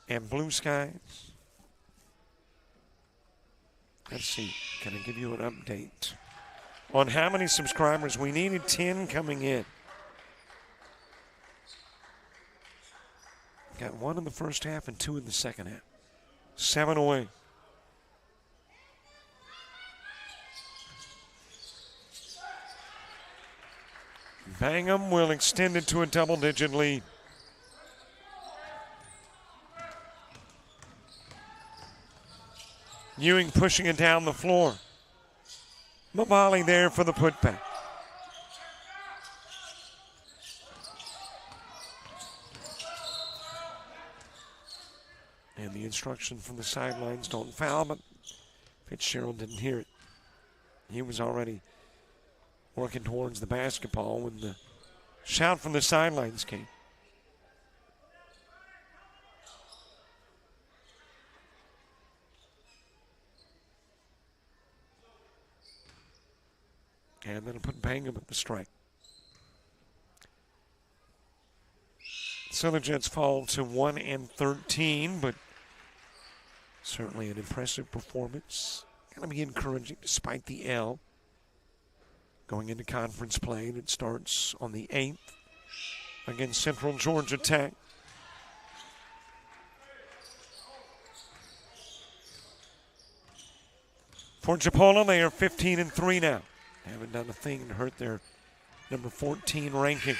A: and Blue Skies. Let's see. Can I give you an update on how many subscribers? We needed 10 coming in. Got 1 in the first half and 2 in the second half. 7 away. Bangham will extend it to a double-digit lead. Ewing pushing it down the floor. Mabali there for the putback. And the instruction from the sidelines, don't foul, but Fitzgerald didn't hear it. He was already working towards the basketball when the shout from the sidelines came. And then it put Bangham at the strike. So the Jets fall to 1-13, but certainly an impressive performance. Going to be encouraging despite the L. Going into conference play that starts on the 8th against Central Georgia Tech. For Chipola, they are 15-3 now. They haven't done a thing to hurt their number 14 ranking.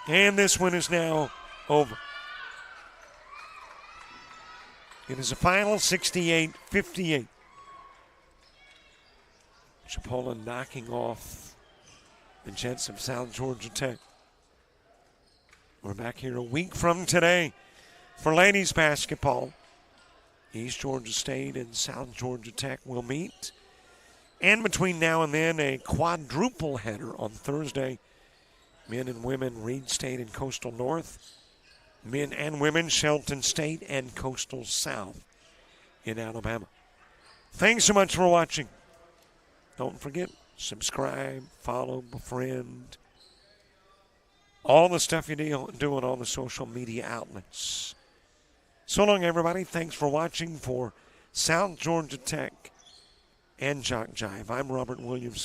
A: And this one is now over. It is a final 68-58. Chipola knocking off the Jets of South Georgia Tech. We're back here a week from today for ladies basketball. East Georgia State and South Georgia Tech will meet. And between now and then, a quadruple header on Thursday. Men and women, Reed State and Coastal North. Men and women, Shelton State and Coastal South in Alabama. Thanks so much for watching. Don't forget, subscribe, follow, befriend. All the stuff you do on all the social media outlets. So long, everybody. Thanks for watching for South Georgia Tech and JockJive. I'm Robert Williams.